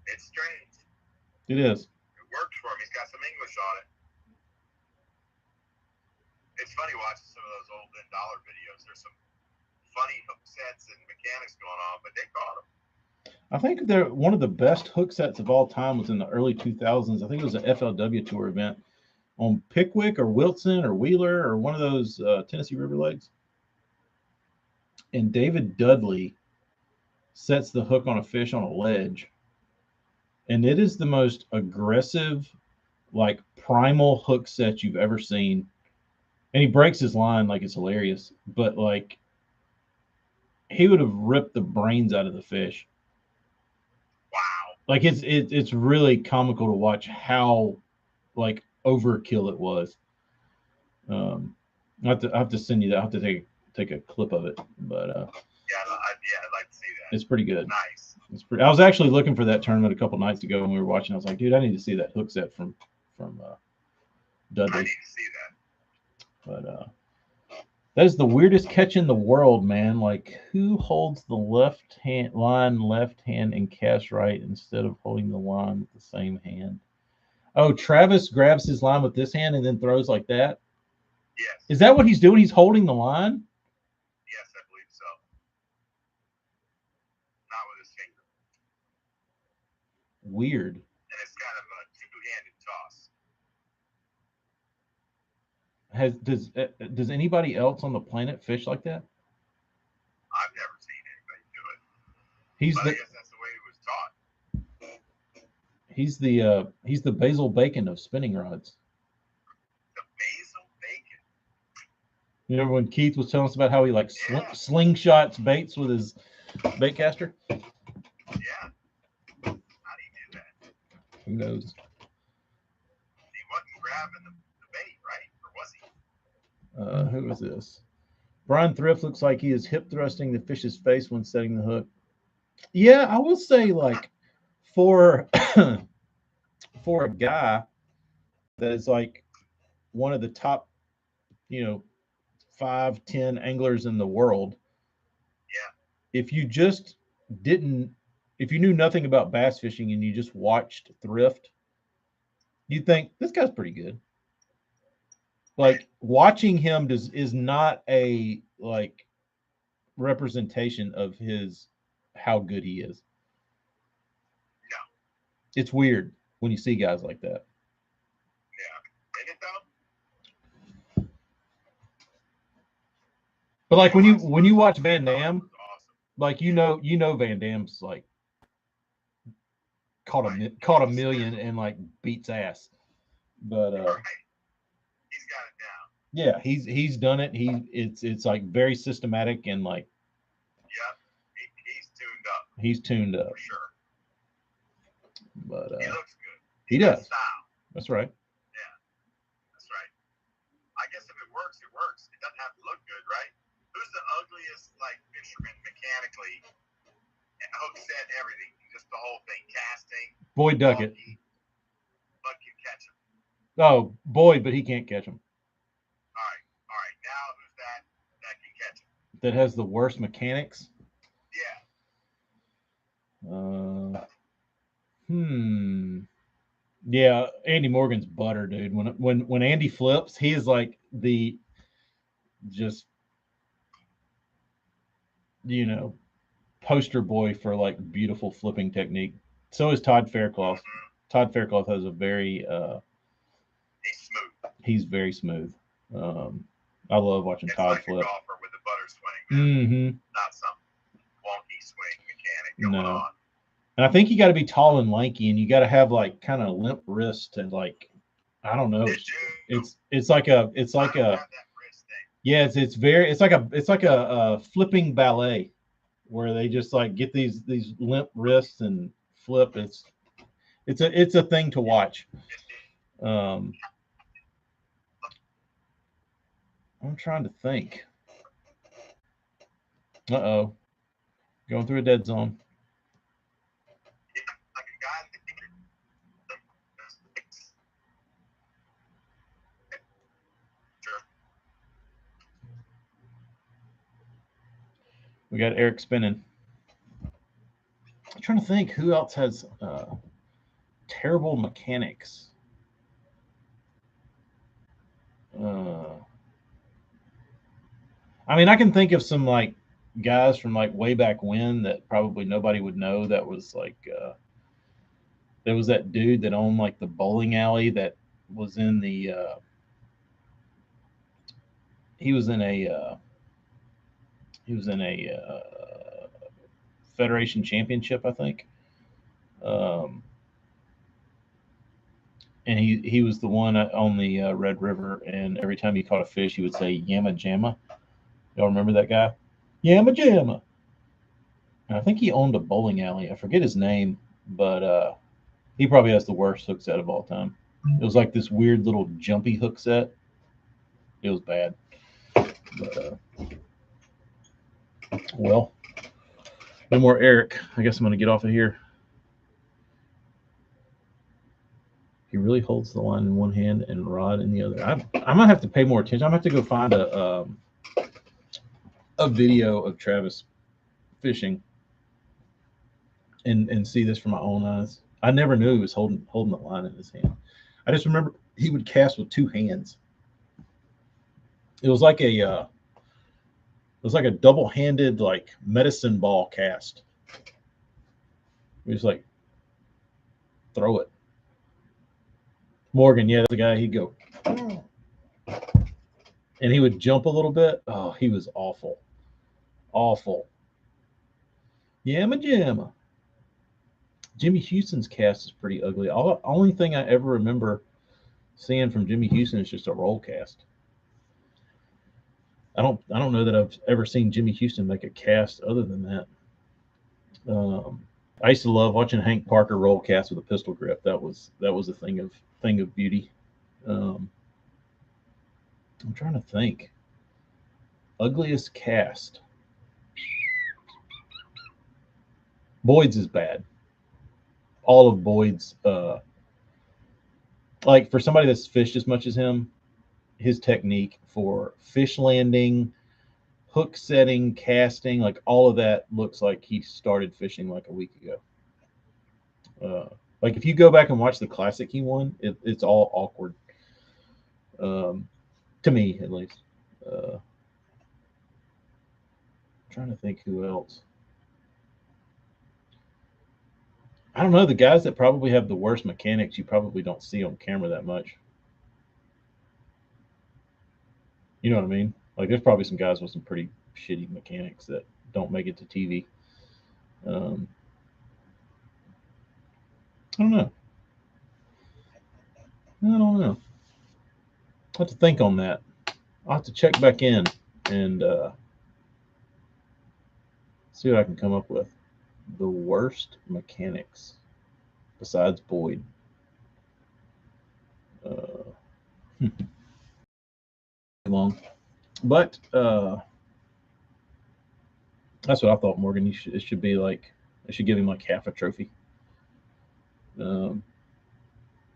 It's strange. It is. It works for him. He's got some English on it. It's funny watching some of those old $10 videos. There's some funny hook sets and mechanics going on, but they caught them. I think they're one of the best hook sets of all time was in the early 2000s. I think it was an FLW Tour event on Pickwick or Wilson or Wheeler or one of those Tennessee River Lakes. And David Dudley sets the hook on a fish on a ledge. And it is the most aggressive, like primal hook set you've ever seen. And he breaks his line like it's hilarious. But like he would have ripped the brains out of the fish. Wow. Like it's really comical to watch how like overkill it was. I have to send you that. I have to take a clip of it, but yeah, I'd like to see that. It's pretty good. Nice. It's pretty. I was actually looking for that tournament a couple nights ago when we were watching. I was like, dude, I need to see that hook set from Dudley. I need to see that. But That is the weirdest catch in the world, man. Like, who holds the left hand and casts right instead of holding the line with the same hand? Oh, Travis grabs his line with this hand and then throws like that. Yes. Is that what he's doing? He's holding the line? Yes, I believe so. Not with his finger. Weird. And it's kind of a two-handed toss. Does anybody else on the planet fish like that? I've never seen anybody do it. He's But the I guess that's the way it was taught. he's the Basil Bacon of spinning rods. The Basil Bacon. You remember when Keith was telling us about how he like Yeah. slingshots baits with his bait caster? Yeah. How do you do that? Who knows? He wasn't grabbing the bait, right? Or was he? Who is this? Brian Thrift looks like he is hip thrusting the fish's face when setting the hook. Yeah, I will say, like, for for a guy that is like one of the top, 5-10 anglers in the world. Yeah. If you just if you knew nothing about bass fishing and you just watched Thrift, you'd think this guy's pretty good. Like, watching him is not a like representation of how good he is. No. It's weird when you see guys like that. Yeah. Isn't it though? But like when you watch Van Dam, Awesome. like you know Van Dam's like caught a million and like beats ass. But Right. He's got it down. yeah, he's done it. It's like very systematic and like Yep. He's tuned up. he's tuned up. For sure. But He looks good. he got does. Style. That's right. That's right. I guess if it works, it works. It doesn't have to look good, right? Who's the ugliest like fisherman mechanically? Hook set, everything, just the whole thing, casting. Boyd Duckett. Bud can catch him. Oh, Boyd, but he can't catch him. All right. Now who's that can catch him? That has the worst mechanics. Yeah. Yeah, Andy Morgan's butter, dude. When Andy flips, he is like the just poster boy for like beautiful flipping technique. So is Todd Faircloth. Todd Faircloth has a very He's smooth. He's very smooth. I love watching It's Todd like flip. a golfer with a butter swing. Mm-hmm. Not some wonky swing mechanic going on. And I think you got to be tall and lanky, and you got to have like kind of limp wrist and like I don't know. It's like a yeah. It's like a flipping ballet where they just like get these limp wrists and flip. It's a thing to watch. I'm trying to think. Uh-oh. Going through a dead zone. We got Eric spinning. I'm trying to think who else has terrible mechanics. I mean, I can think of some like guys from like way back when that probably nobody would know. That was like there was that dude that owned like the bowling alley that was in the he was in a Federation Championship, I think. And he was the one on the Red River, and every time he caught a fish, he would say "Yama Jamma." Y'all remember that guy? Yama Jamma. And I think he owned a bowling alley. I forget his name, but he probably has the worst hook set of all time. It was like this weird little jumpy hook set. It was bad. But, well, no more Eric. I guess I'm going to get off of here. He really holds the line in one hand and rod in the other. I might have to pay more attention. I'm going to have to go find a video of Travis fishing and see this from my own eyes. I never knew he was holding the line in his hand. I just remember he would cast with two hands. It was like a double-handed like medicine ball cast. He was like throw it. Morgan, yeah, that's the guy. He'd go, and he would jump a little bit. Oh, he was awful, awful. Yamma jamma. Jimmy Houston's cast is pretty ugly. Only thing I ever remember seeing from Jimmy Houston is just a roll cast. I don't know that I've ever seen Jimmy Houston make a cast other than that. I used to love watching Hank Parker roll cast with a pistol grip. That was a thing of beauty. I'm trying to think. Ugliest cast. Boyd's is bad. All of Boyd's, like for somebody that's fished as much as him, his technique for fish landing, hook setting, casting, like all of that looks like he started fishing like a week ago. Like if you go back and watch the classic he won, it's all awkward. To me, at least. I'm trying to think who else. I don't know. The guys that probably have the worst mechanics, you probably don't see on camera that much. You know what I mean? Like there's probably some guys with some pretty shitty mechanics that don't make it to TV. I don't know. I don't know. I have to think on that. I'll have to check back in and see what I can come up with. The worst mechanics besides Boyd. Long, but that's what I thought, Morgan. It should be like I should give him like half a trophy.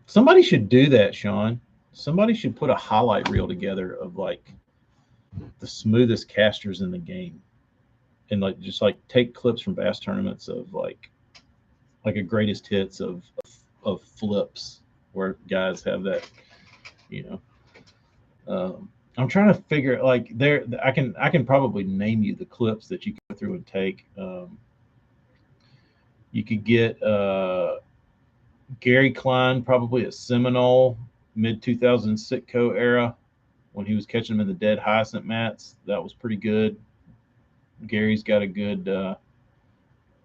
Somebody should do that, Sean. Somebody should put a highlight reel together of like the smoothest casters in the game, and like just like take clips from bass tournaments of like a greatest hits of flips where guys have that, you know. I'm trying to figure like there. I can probably name you the clips that you go through and take. You could get Gary Klein probably at Seminole mid 2000 Sitco era when he was catching them in the dead hyacinth mats. That was pretty good. Gary's got a good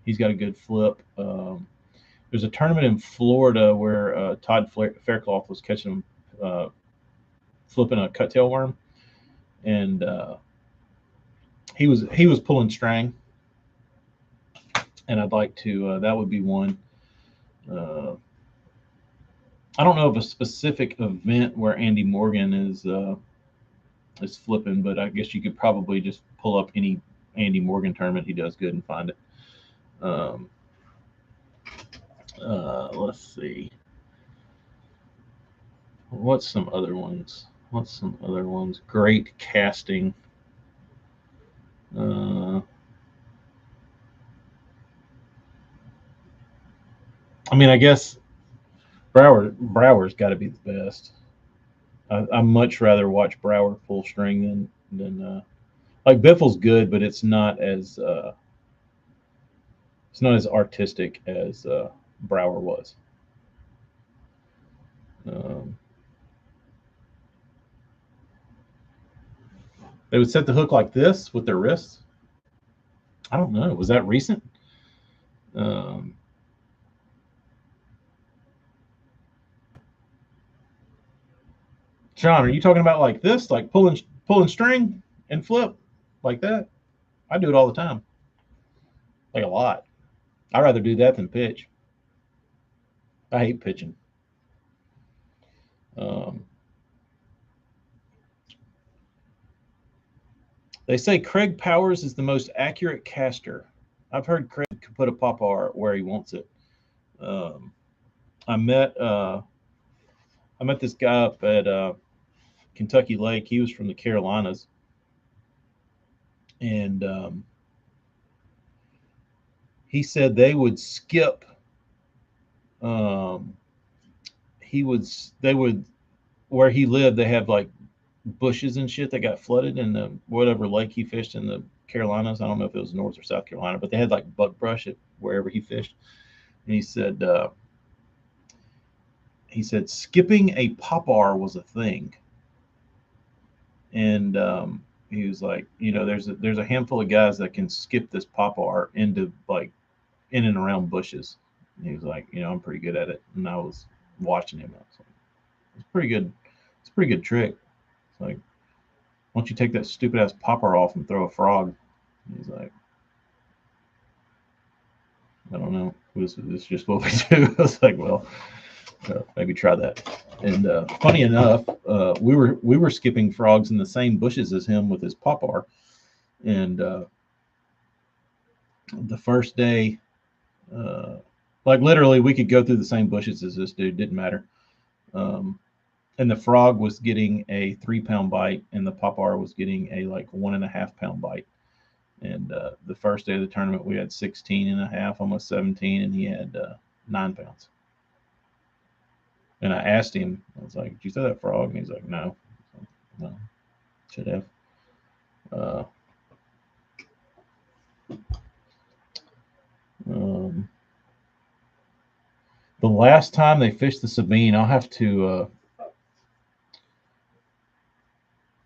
he's got a good flip. There's a tournament in Florida where Todd Faircloth was catching him flipping a cuttail worm, and he was pulling string, and I'd like to that would be one. I don't know of a specific event where Andy Morgan is flipping, but I guess you could probably just pull up any Andy Morgan tournament he does good and find it. Let's see. What's some other ones? Great casting. I mean, I guess Brower's got to be the best. I much rather watch Brower pull string than like Biffle's good, but it's not as artistic as Brower was. They would set the hook like this with their wrists. I don't know. Was that recent? Sean, are you talking about like this, like pulling string and flip like that? I do it all the time, like a lot. I'd rather do that than pitch. I hate pitching. They say Craig Powers is the most accurate caster. I've heard Craig could put a popper where he wants it. I met this guy up at Kentucky Lake. He was from the Carolinas, and he said they would skip. Um, they would where he lived. They have like bushes and shit that got flooded in the whatever lake he fished in the Carolinas. I don't know if it was North or South Carolina, but they had like buck brush at wherever he fished. And he said skipping a popar was a thing, and he was like, there's a handful of guys that can skip this popar into like in and around bushes. And he was like, I'm pretty good at it, and I was watching him. I was like, it's pretty good. It's a pretty good trick. It's like, why don't you take that stupid ass popper off and throw a frog? And he's like, I don't know. This is just what we do. I was like, well, maybe try that. And funny enough, we were skipping frogs in the same bushes as him with his popper. And the first day, uh, like literally, we could go through the same bushes as this dude. Didn't matter. Um, and the frog was getting a 3 pound bite, and the popper was getting a like 1.5 pound bite. And the first day of the tournament, we had 16 and a half, almost 17, and he had 9 pounds. And I asked him, I was like, did you throw that frog? And he's like, no. No, should have. Uh, um, the last time they fished the Sabine, I'll have to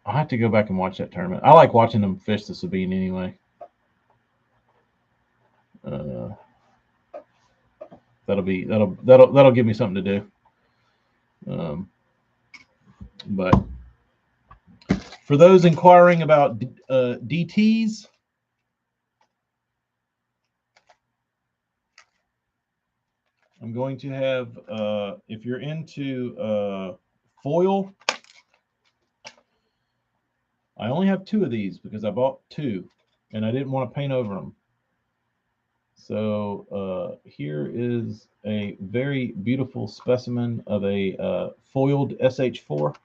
go back and watch that tournament. I like watching them fish the Sabine anyway. Uh, that'll give me something to do. But for those inquiring about DTs, I'm going to have, if you're into foil, I only have 2 of these because I bought 2 and I didn't want to paint over them. So here is a very beautiful specimen of a foiled SH4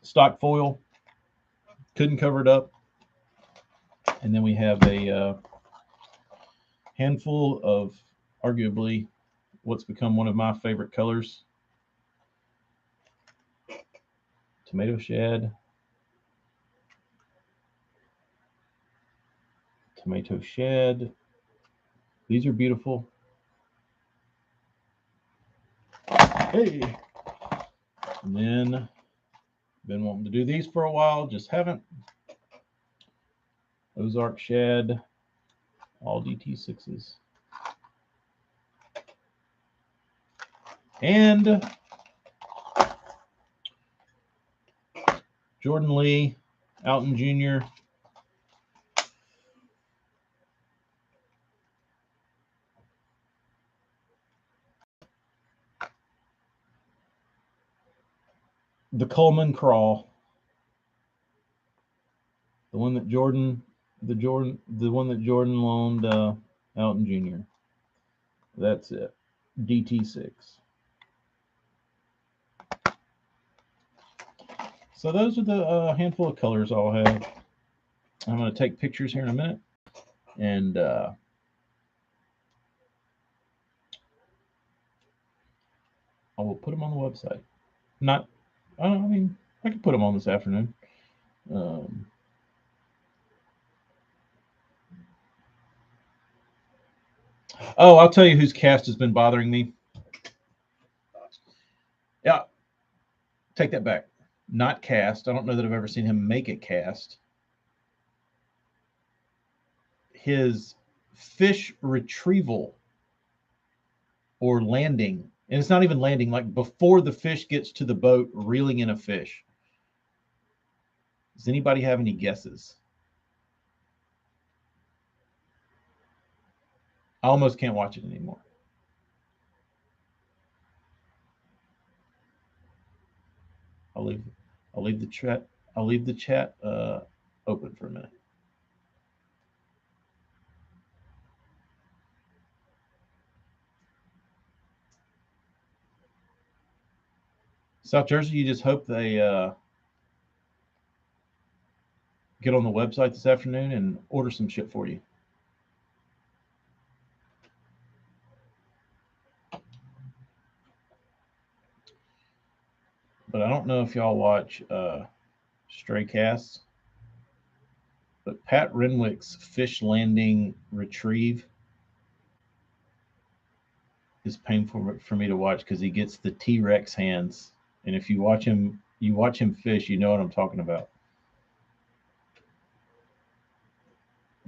stock foil. Couldn't cover it up. And then we have a handful of arguably what's become one of my favorite colors, tomato shad, tomato shad. These are beautiful. Hey, and then been wanting to do these for a while, just haven't. Ozark shad, all DT6s. And Jordan Lee, Alton Jr. The Coleman Crawl. The one that Jordan loaned Alton Jr. That's it. DT6. So those are the handful of colors I'll have. I'm going to take pictures here in a minute, and I will put them on the website. Not, I mean, I could put them on this afternoon. Oh, I'll tell you whose cast has been bothering me. Yeah, take that back. Not cast. I don't know that I've ever seen him make a cast. His fish retrieval or landing, and it's not even landing, like before the fish gets to the boat, reeling in a fish. Does anybody have any guesses? I almost can't watch it anymore. I'll leave the chat. I'll leave the chat open for a minute. South Jersey, you just hope they get on the website this afternoon and order some shit for you. But I don't know if y'all watch Stray Casts, but Pat Renwick's Fish Landing Retrieve is painful for me to watch because he gets the T-Rex hands, and if you watch him fish, you know what I'm talking about.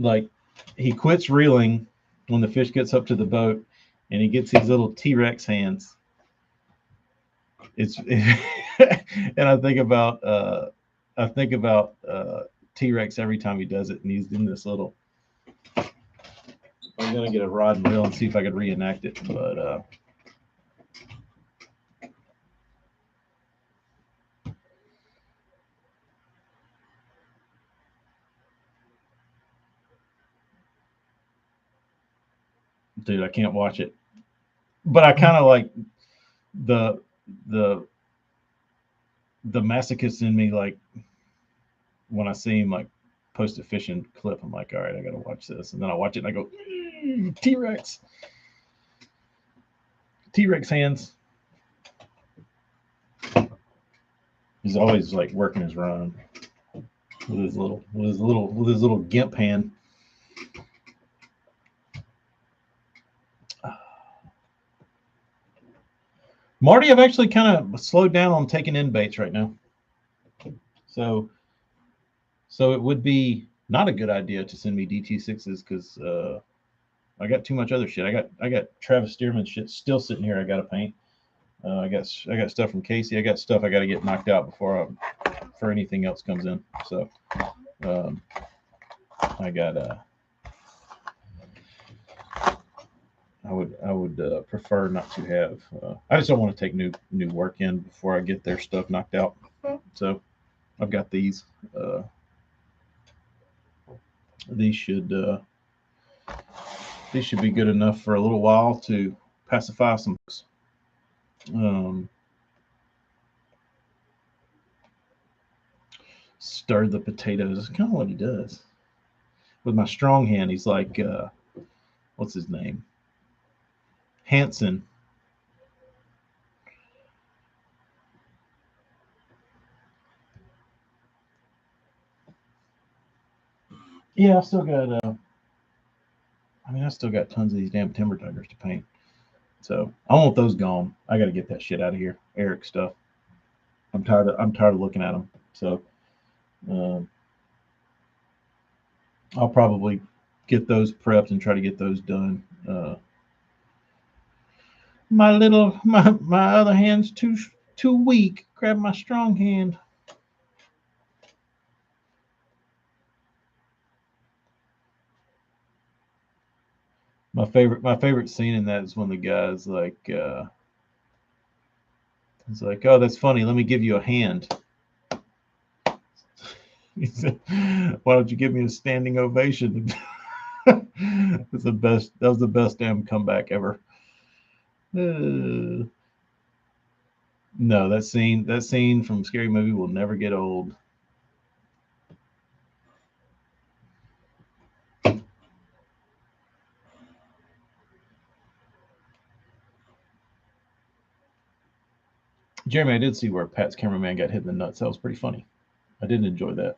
Like, he quits reeling when the fish gets up to the boat, and he gets these little T-Rex hands. It's and I think about T-Rex every time he does it, and he's in this little. I'm gonna get a rod and reel and see if I could reenact it, but dude, I can't watch it. But I kind of like the the masochist in me, like when I see him like post a fishing clip, I'm like, all right, I gotta watch this, and then I watch it and I go, T-Rex hands. He's always like working his run with his little gimp hand. Marty, I've actually kind of slowed down on taking in baits right now. So it would be not a good idea to send me DT6s because I got too much other shit. I got Travis Stearman shit still sitting here. I got to paint. I got stuff from Casey. I got stuff I got to get knocked out before anything else comes in. So I got I would prefer not to have. I just don't want to take new work in before I get their stuff knocked out. So I've got these. These should be good enough for a little while to pacify some. Stir the potatoes. That's kind of what he does. With my strong hand, he's like, what's his name? Hanson. Yeah, I still got. I still got tons of these damn timber tigers to paint. So I want those gone. I got to get that shit out of here. Eric stuff. I'm tired of looking at them. So I'll probably get those prepped and try to get those done. My other hand's too weak. Grab my strong hand. My favorite scene in that is when the guy's like, he's like, oh, that's funny. Let me give you a hand. He said, why don't you give me a standing ovation? That's the best. That was the best damn comeback ever. No, that scene from Scary Movie will never get old. Jeremy, I did see where Pat's cameraman got hit in the nuts. That was pretty funny. I did enjoy that.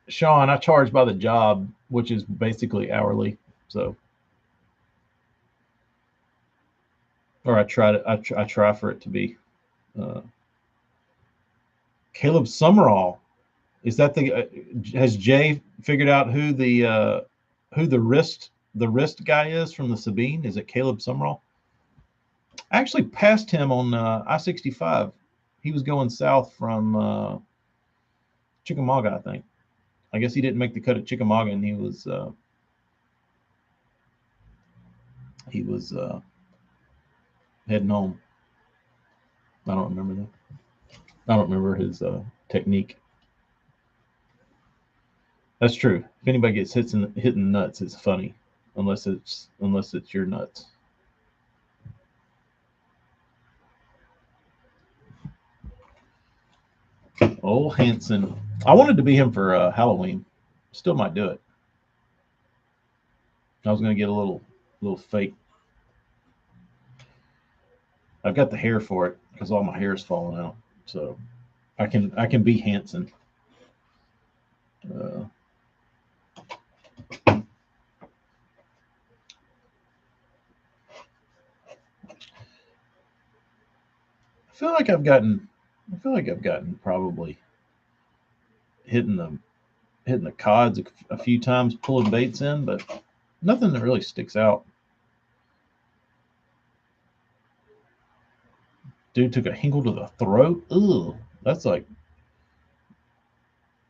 Sean, I charge by the job, which is basically hourly. So, or I try for it to be. Caleb Summerall, is that has Jay figured out who the wrist guy is from the Sabine? Is it Caleb Summerall? I actually passed him on I-65. He was going south from Chickamauga, I think. I guess he didn't make the cut at Chickamauga, and he was heading home. I don't remember that. I don't remember his technique. That's true. If anybody gets hitting nuts, it's funny, unless it's your nuts. Old Hanson. I wanted to be him for Halloween. Still might do it. I was gonna get a little fake. I've got the hair for it because all my hair is falling out, so I can be Hanson. I feel like I've gotten probably hitting the cods a few times, pulling baits in, but nothing that really sticks out. Dude took a hinkle to the throat. Ugh, that's like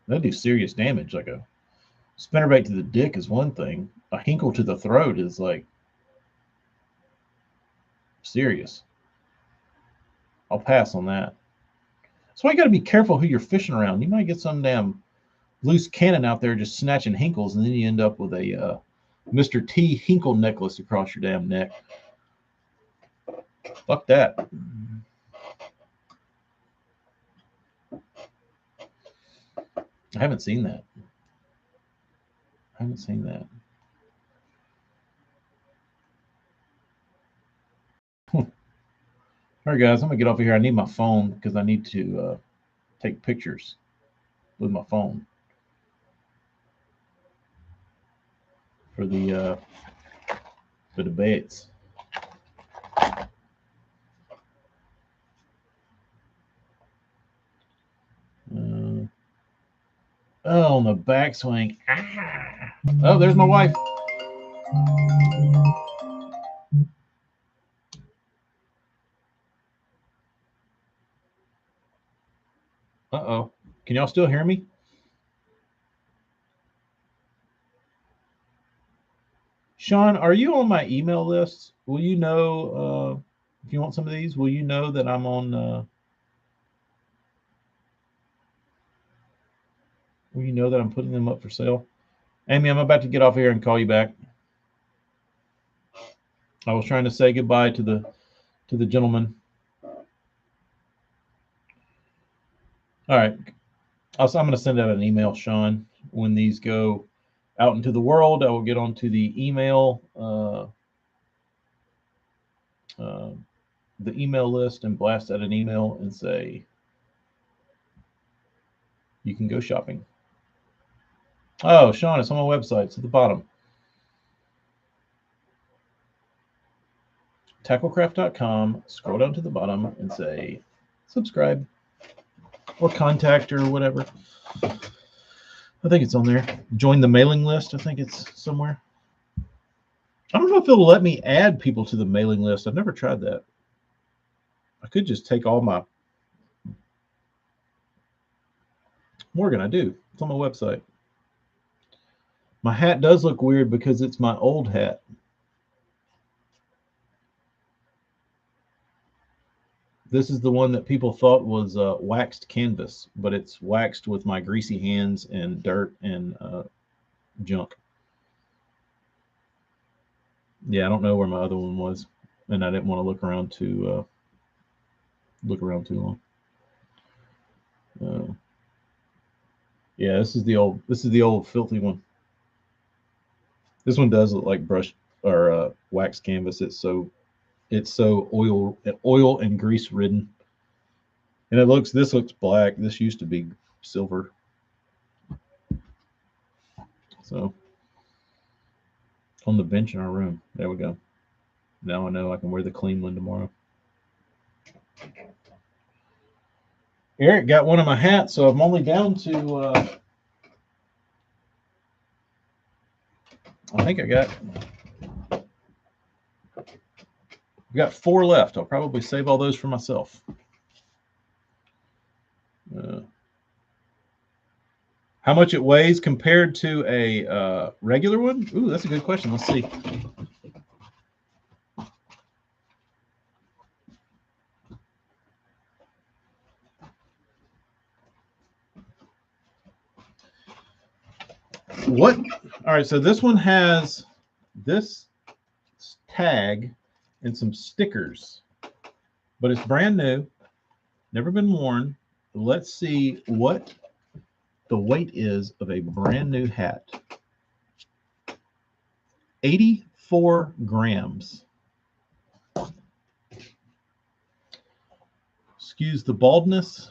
that'd do serious damage. Like a spinnerbait to the dick is one thing. A hinkle to the throat is like serious. I'll pass on that. So you got to be careful who you're fishing around. You might get some damn loose cannon out there just snatching hinkles, and then you end up with a Mr. T hinkle necklace across your damn neck. Fuck that. I haven't seen that. All right, guys, I'm gonna get off of here. I need my phone because I need to take pictures with my phone for the debates. Oh, on the backswing. Ah. Oh, there's my wife. Uh-oh. Can y'all still hear me? Sean, are you on my email list? Will you know if you want some of these? Will you know that I'm on? Will you know that I'm putting them up for sale? Amy, I'm about to get off here and call you back. I was trying to say goodbye to the gentleman. All right. I'm going to send out an email, Sean, when these go out into the world. I will get onto the email list and blast out an email and say you can go shopping. Oh, Sean, it's on my website. It's at the bottom. Tacklecraft.com. Scroll down to the bottom and say subscribe or contact or whatever. I think it's on there. Join the mailing list. I think it's somewhere. I don't know if it'll let me add people to the mailing list. I've never tried that. I could just take all my. Morgan, I do. It's on my website. My hat does look weird because it's my old hat. This is the one that people thought was waxed canvas, but it's waxed with my greasy hands and dirt and junk. Yeah, I don't know where my other one was, and I didn't want to look around too long. Yeah, this is the old filthy one. This one does look like brush or wax canvas. It's so oil and grease ridden, and this looks black. This used to be silver. So on the bench in our room. There we go. Now I know I can wear the clean one tomorrow. Eric got one of my hats, so I'm only down to I think I got 4 left. I'll probably save all those for myself. How much it weighs compared to a regular one? Ooh, that's a good question. Let's see. What? All right, so this one has this tag and some stickers, but it's brand new, never been worn. let's see what the weight is of a brand new hat. 84 grams. Excuse the baldness.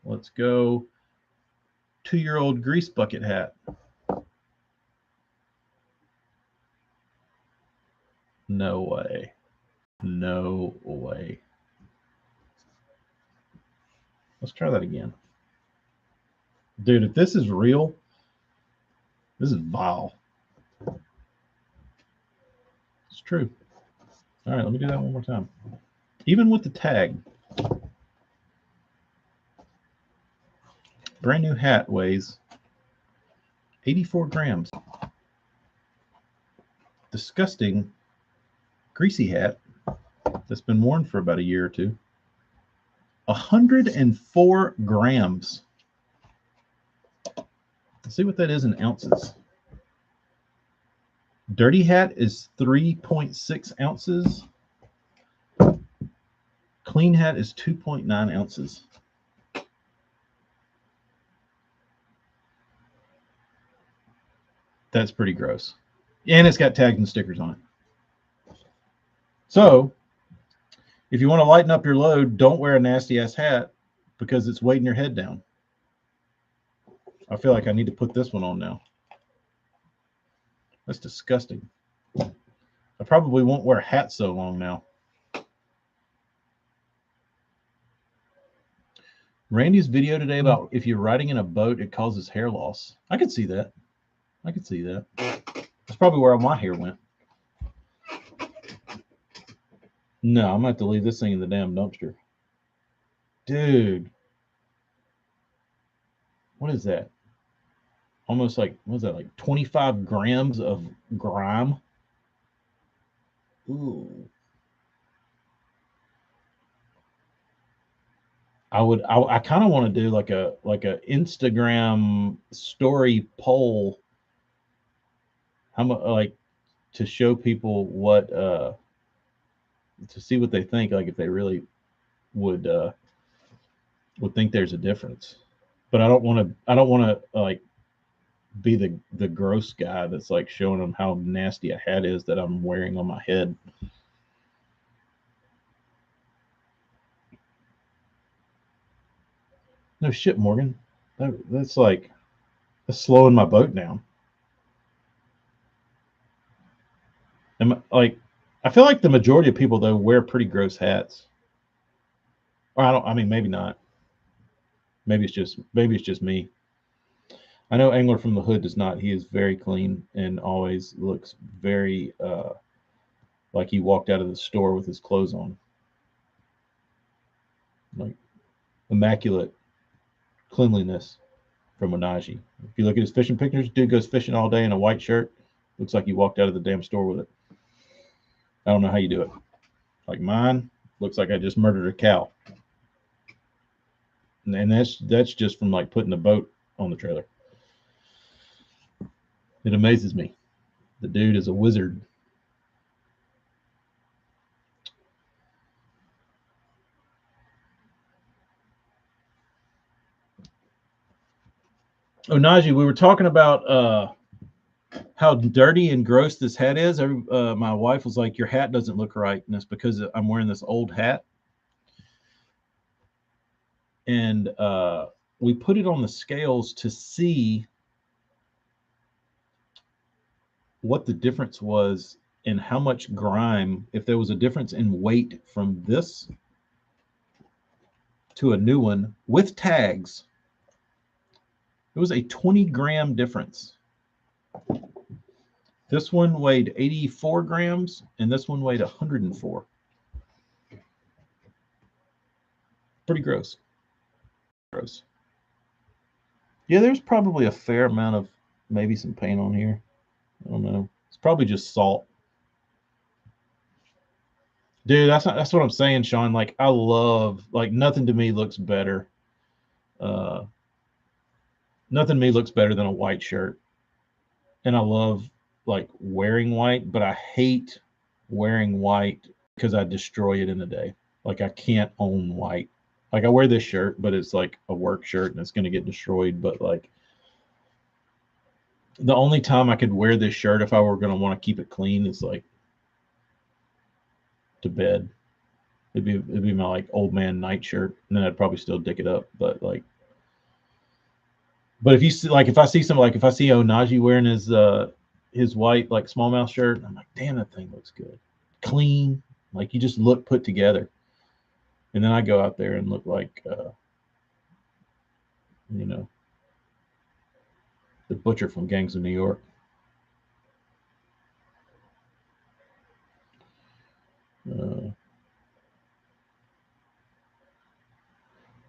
Let's go 2-year-old grease bucket hat. No way. No way. Let's try that again. Dude, if this is real, this is vile. It's true. All right, let me do that one more time. Even with the tag. Brand new hat weighs 84 grams. Disgusting, greasy hat that's been worn for about a year or two. 104 grams. Let's see what that is in ounces. Dirty hat is 3.6 ounces. Clean hat is 2.9 ounces. That's pretty gross. And it's got tags and stickers on it. So, if you want to lighten up your load, don't wear a nasty ass hat because it's weighting your head down. I feel like I need to put this one on now. That's disgusting. I probably won't wear hats so long now. Randy's video today about if you're riding in a boat, it causes hair loss. I could see that. I could see that. That's probably where all my hair went. No, I'm going to have to leave this thing in the damn dumpster. Dude. What is that? Almost like, what is that, like 25 grams of grime? Ooh. I kind of want to do like a Instagram story poll. How much, like, to show people what to see what they think, like if they really would think there's a difference. But I don't want to like be the gross guy that's like showing them how nasty a hat is that I'm wearing on my head. No shit, Morgan. That's slowing my boat down. And like, I feel like the majority of people though wear pretty gross hats. Or I mean, maybe not. Maybe it's just me. I know Angler from the Hood does not. He is very clean and always looks very like he walked out of the store with his clothes on. Like immaculate cleanliness from Onaji. If you look at his fishing pictures, dude goes fishing all day in a white shirt. Looks like he walked out of the damn store with it. I don't know how you do it. Like mine, looks like I just murdered a cow. And that's just from like putting the boat on the trailer. It amazes me. The dude is a wizard. Oh, Najee, we were talking about how dirty and gross this hat is. My wife was like, "Your hat doesn't look right," and it's because I'm wearing this old hat. And we put it on the scales to see what the difference was and how much grime, if there was a difference in weight from this to a new one with tags. It was a 20-gram difference. This one weighed 84 grams and this one weighed 104. Pretty gross. Gross. Yeah, there's probably a fair amount of maybe some paint on here. I don't know. It's probably just salt. Dude, that's what I'm saying, Sean. Like I love, like nothing to me looks better. Nothing to me looks better than a white shirt. And I love like wearing white, but I hate wearing white because I destroy it in a day. Like I can't own white. Like I wear this shirt, but it's like a work shirt and it's going to get destroyed. But like the only time I could wear this shirt if I were going to want to keep it clean is like to bed. It'd be my like old man night shirt, and then I'd probably still dick it up. But if you see, like if I see Onaji wearing his white like smallmouth shirt, I'm like, damn, that thing looks good, clean. Like you just look put together. And then I go out there and look like you know, the butcher from Gangs of New York.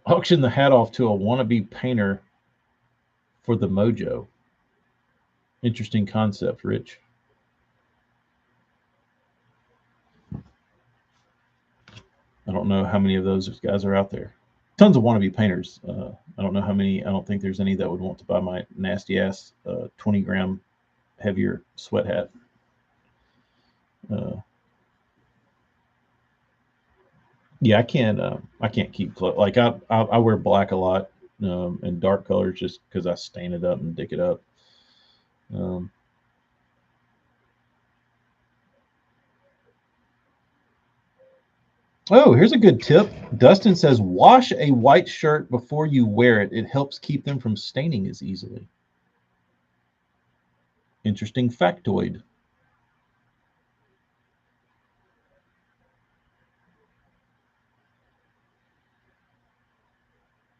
Auction the hat off to a wannabe painter for the mojo. Interesting concept, Rich. I don't know how many of those guys are out there. Tons of wannabe painters. I don't know how many. I don't think there's any that would want to buy my nasty ass 20-gram heavier sweat hat. Yeah, I can't keep clothes. Like I wear black a lot and dark colors just because I stain it up and dick it up. Um, oh, here's a good tip. Dustin says wash a white shirt before you wear it. It helps keep them from staining as easily. Interesting factoid.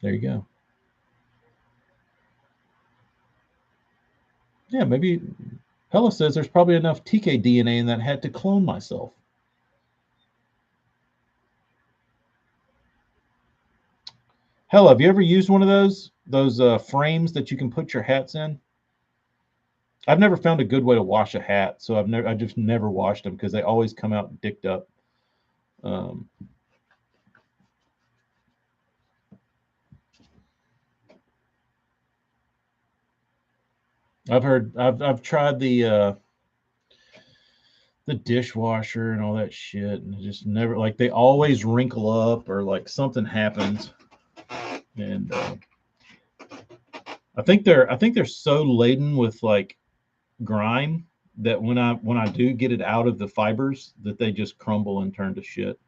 There you go. Yeah, maybe Hella says there's probably enough TK DNA in that hat to clone myself. Hella, have you ever used one of those frames that you can put your hats in? I've never found a good way to wash a hat, so I just never washed them because they always come out dicked up. Um, I've tried the dishwasher and all that shit, and just never like they always wrinkle up or like something happens, and I think they're so laden with like grime that when I do get it out of the fibers that they just crumble and turn to shit.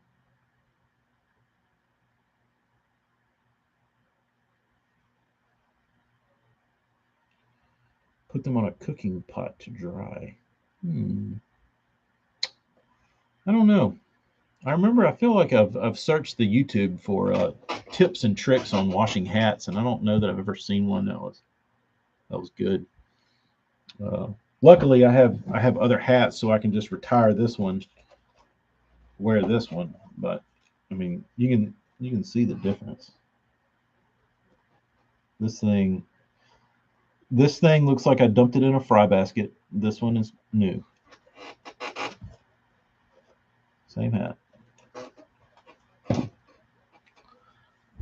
Put them on a cooking pot to dry. I don't know. I remember I feel like I've searched the YouTube for tips and tricks on washing hats, and I don't know that I've ever seen one that was good. Uh, Luckily, I have other hats, so I can just retire this one, wear this one. But I mean, you can see the difference. This thing this thing looks like I dumped it in a fry basket. This one is new. Same hat.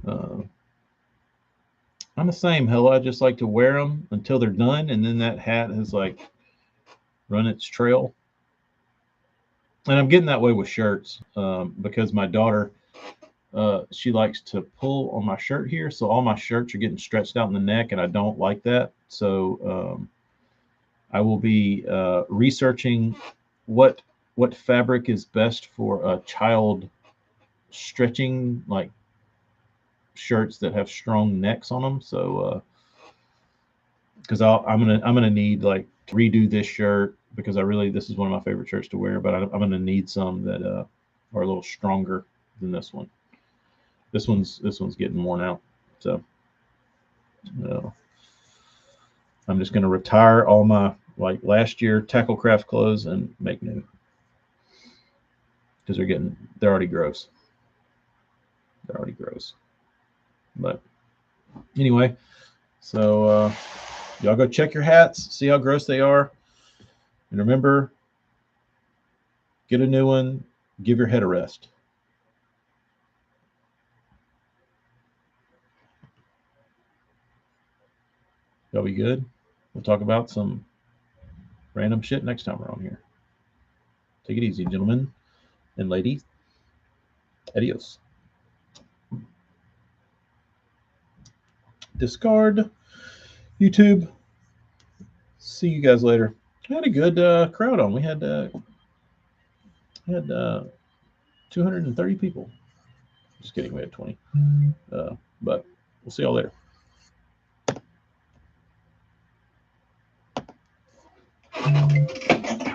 Uh, I'm the same. Hell, I just like to wear them until they're done, and then that hat has like run its trail. And I'm getting that way with shirts because my daughter, she likes to pull on my shirt here, so all my shirts are getting stretched out in the neck, and I don't like that. So I will be researching what fabric is best for a child stretching like shirts that have strong necks on them. So because I'm gonna need like to redo this shirt because this is one of my favorite shirts to wear, but I'm gonna need some that are a little stronger than this one. This one's getting worn out, so I'm just gonna retire all my like last year Tacklecraft clothes and make new because they're already gross. They're already gross. But anyway, so y'all go check your hats, see how gross they are, and remember, get a new one, give your head a rest. Y'all be good. We'll talk about some random shit next time we're on here. Take it easy, gentlemen and ladies. Adios. Discard. YouTube. See you guys later. We had a good crowd on. We had 230 people. Just kidding. We had 20. But we'll see y'all later.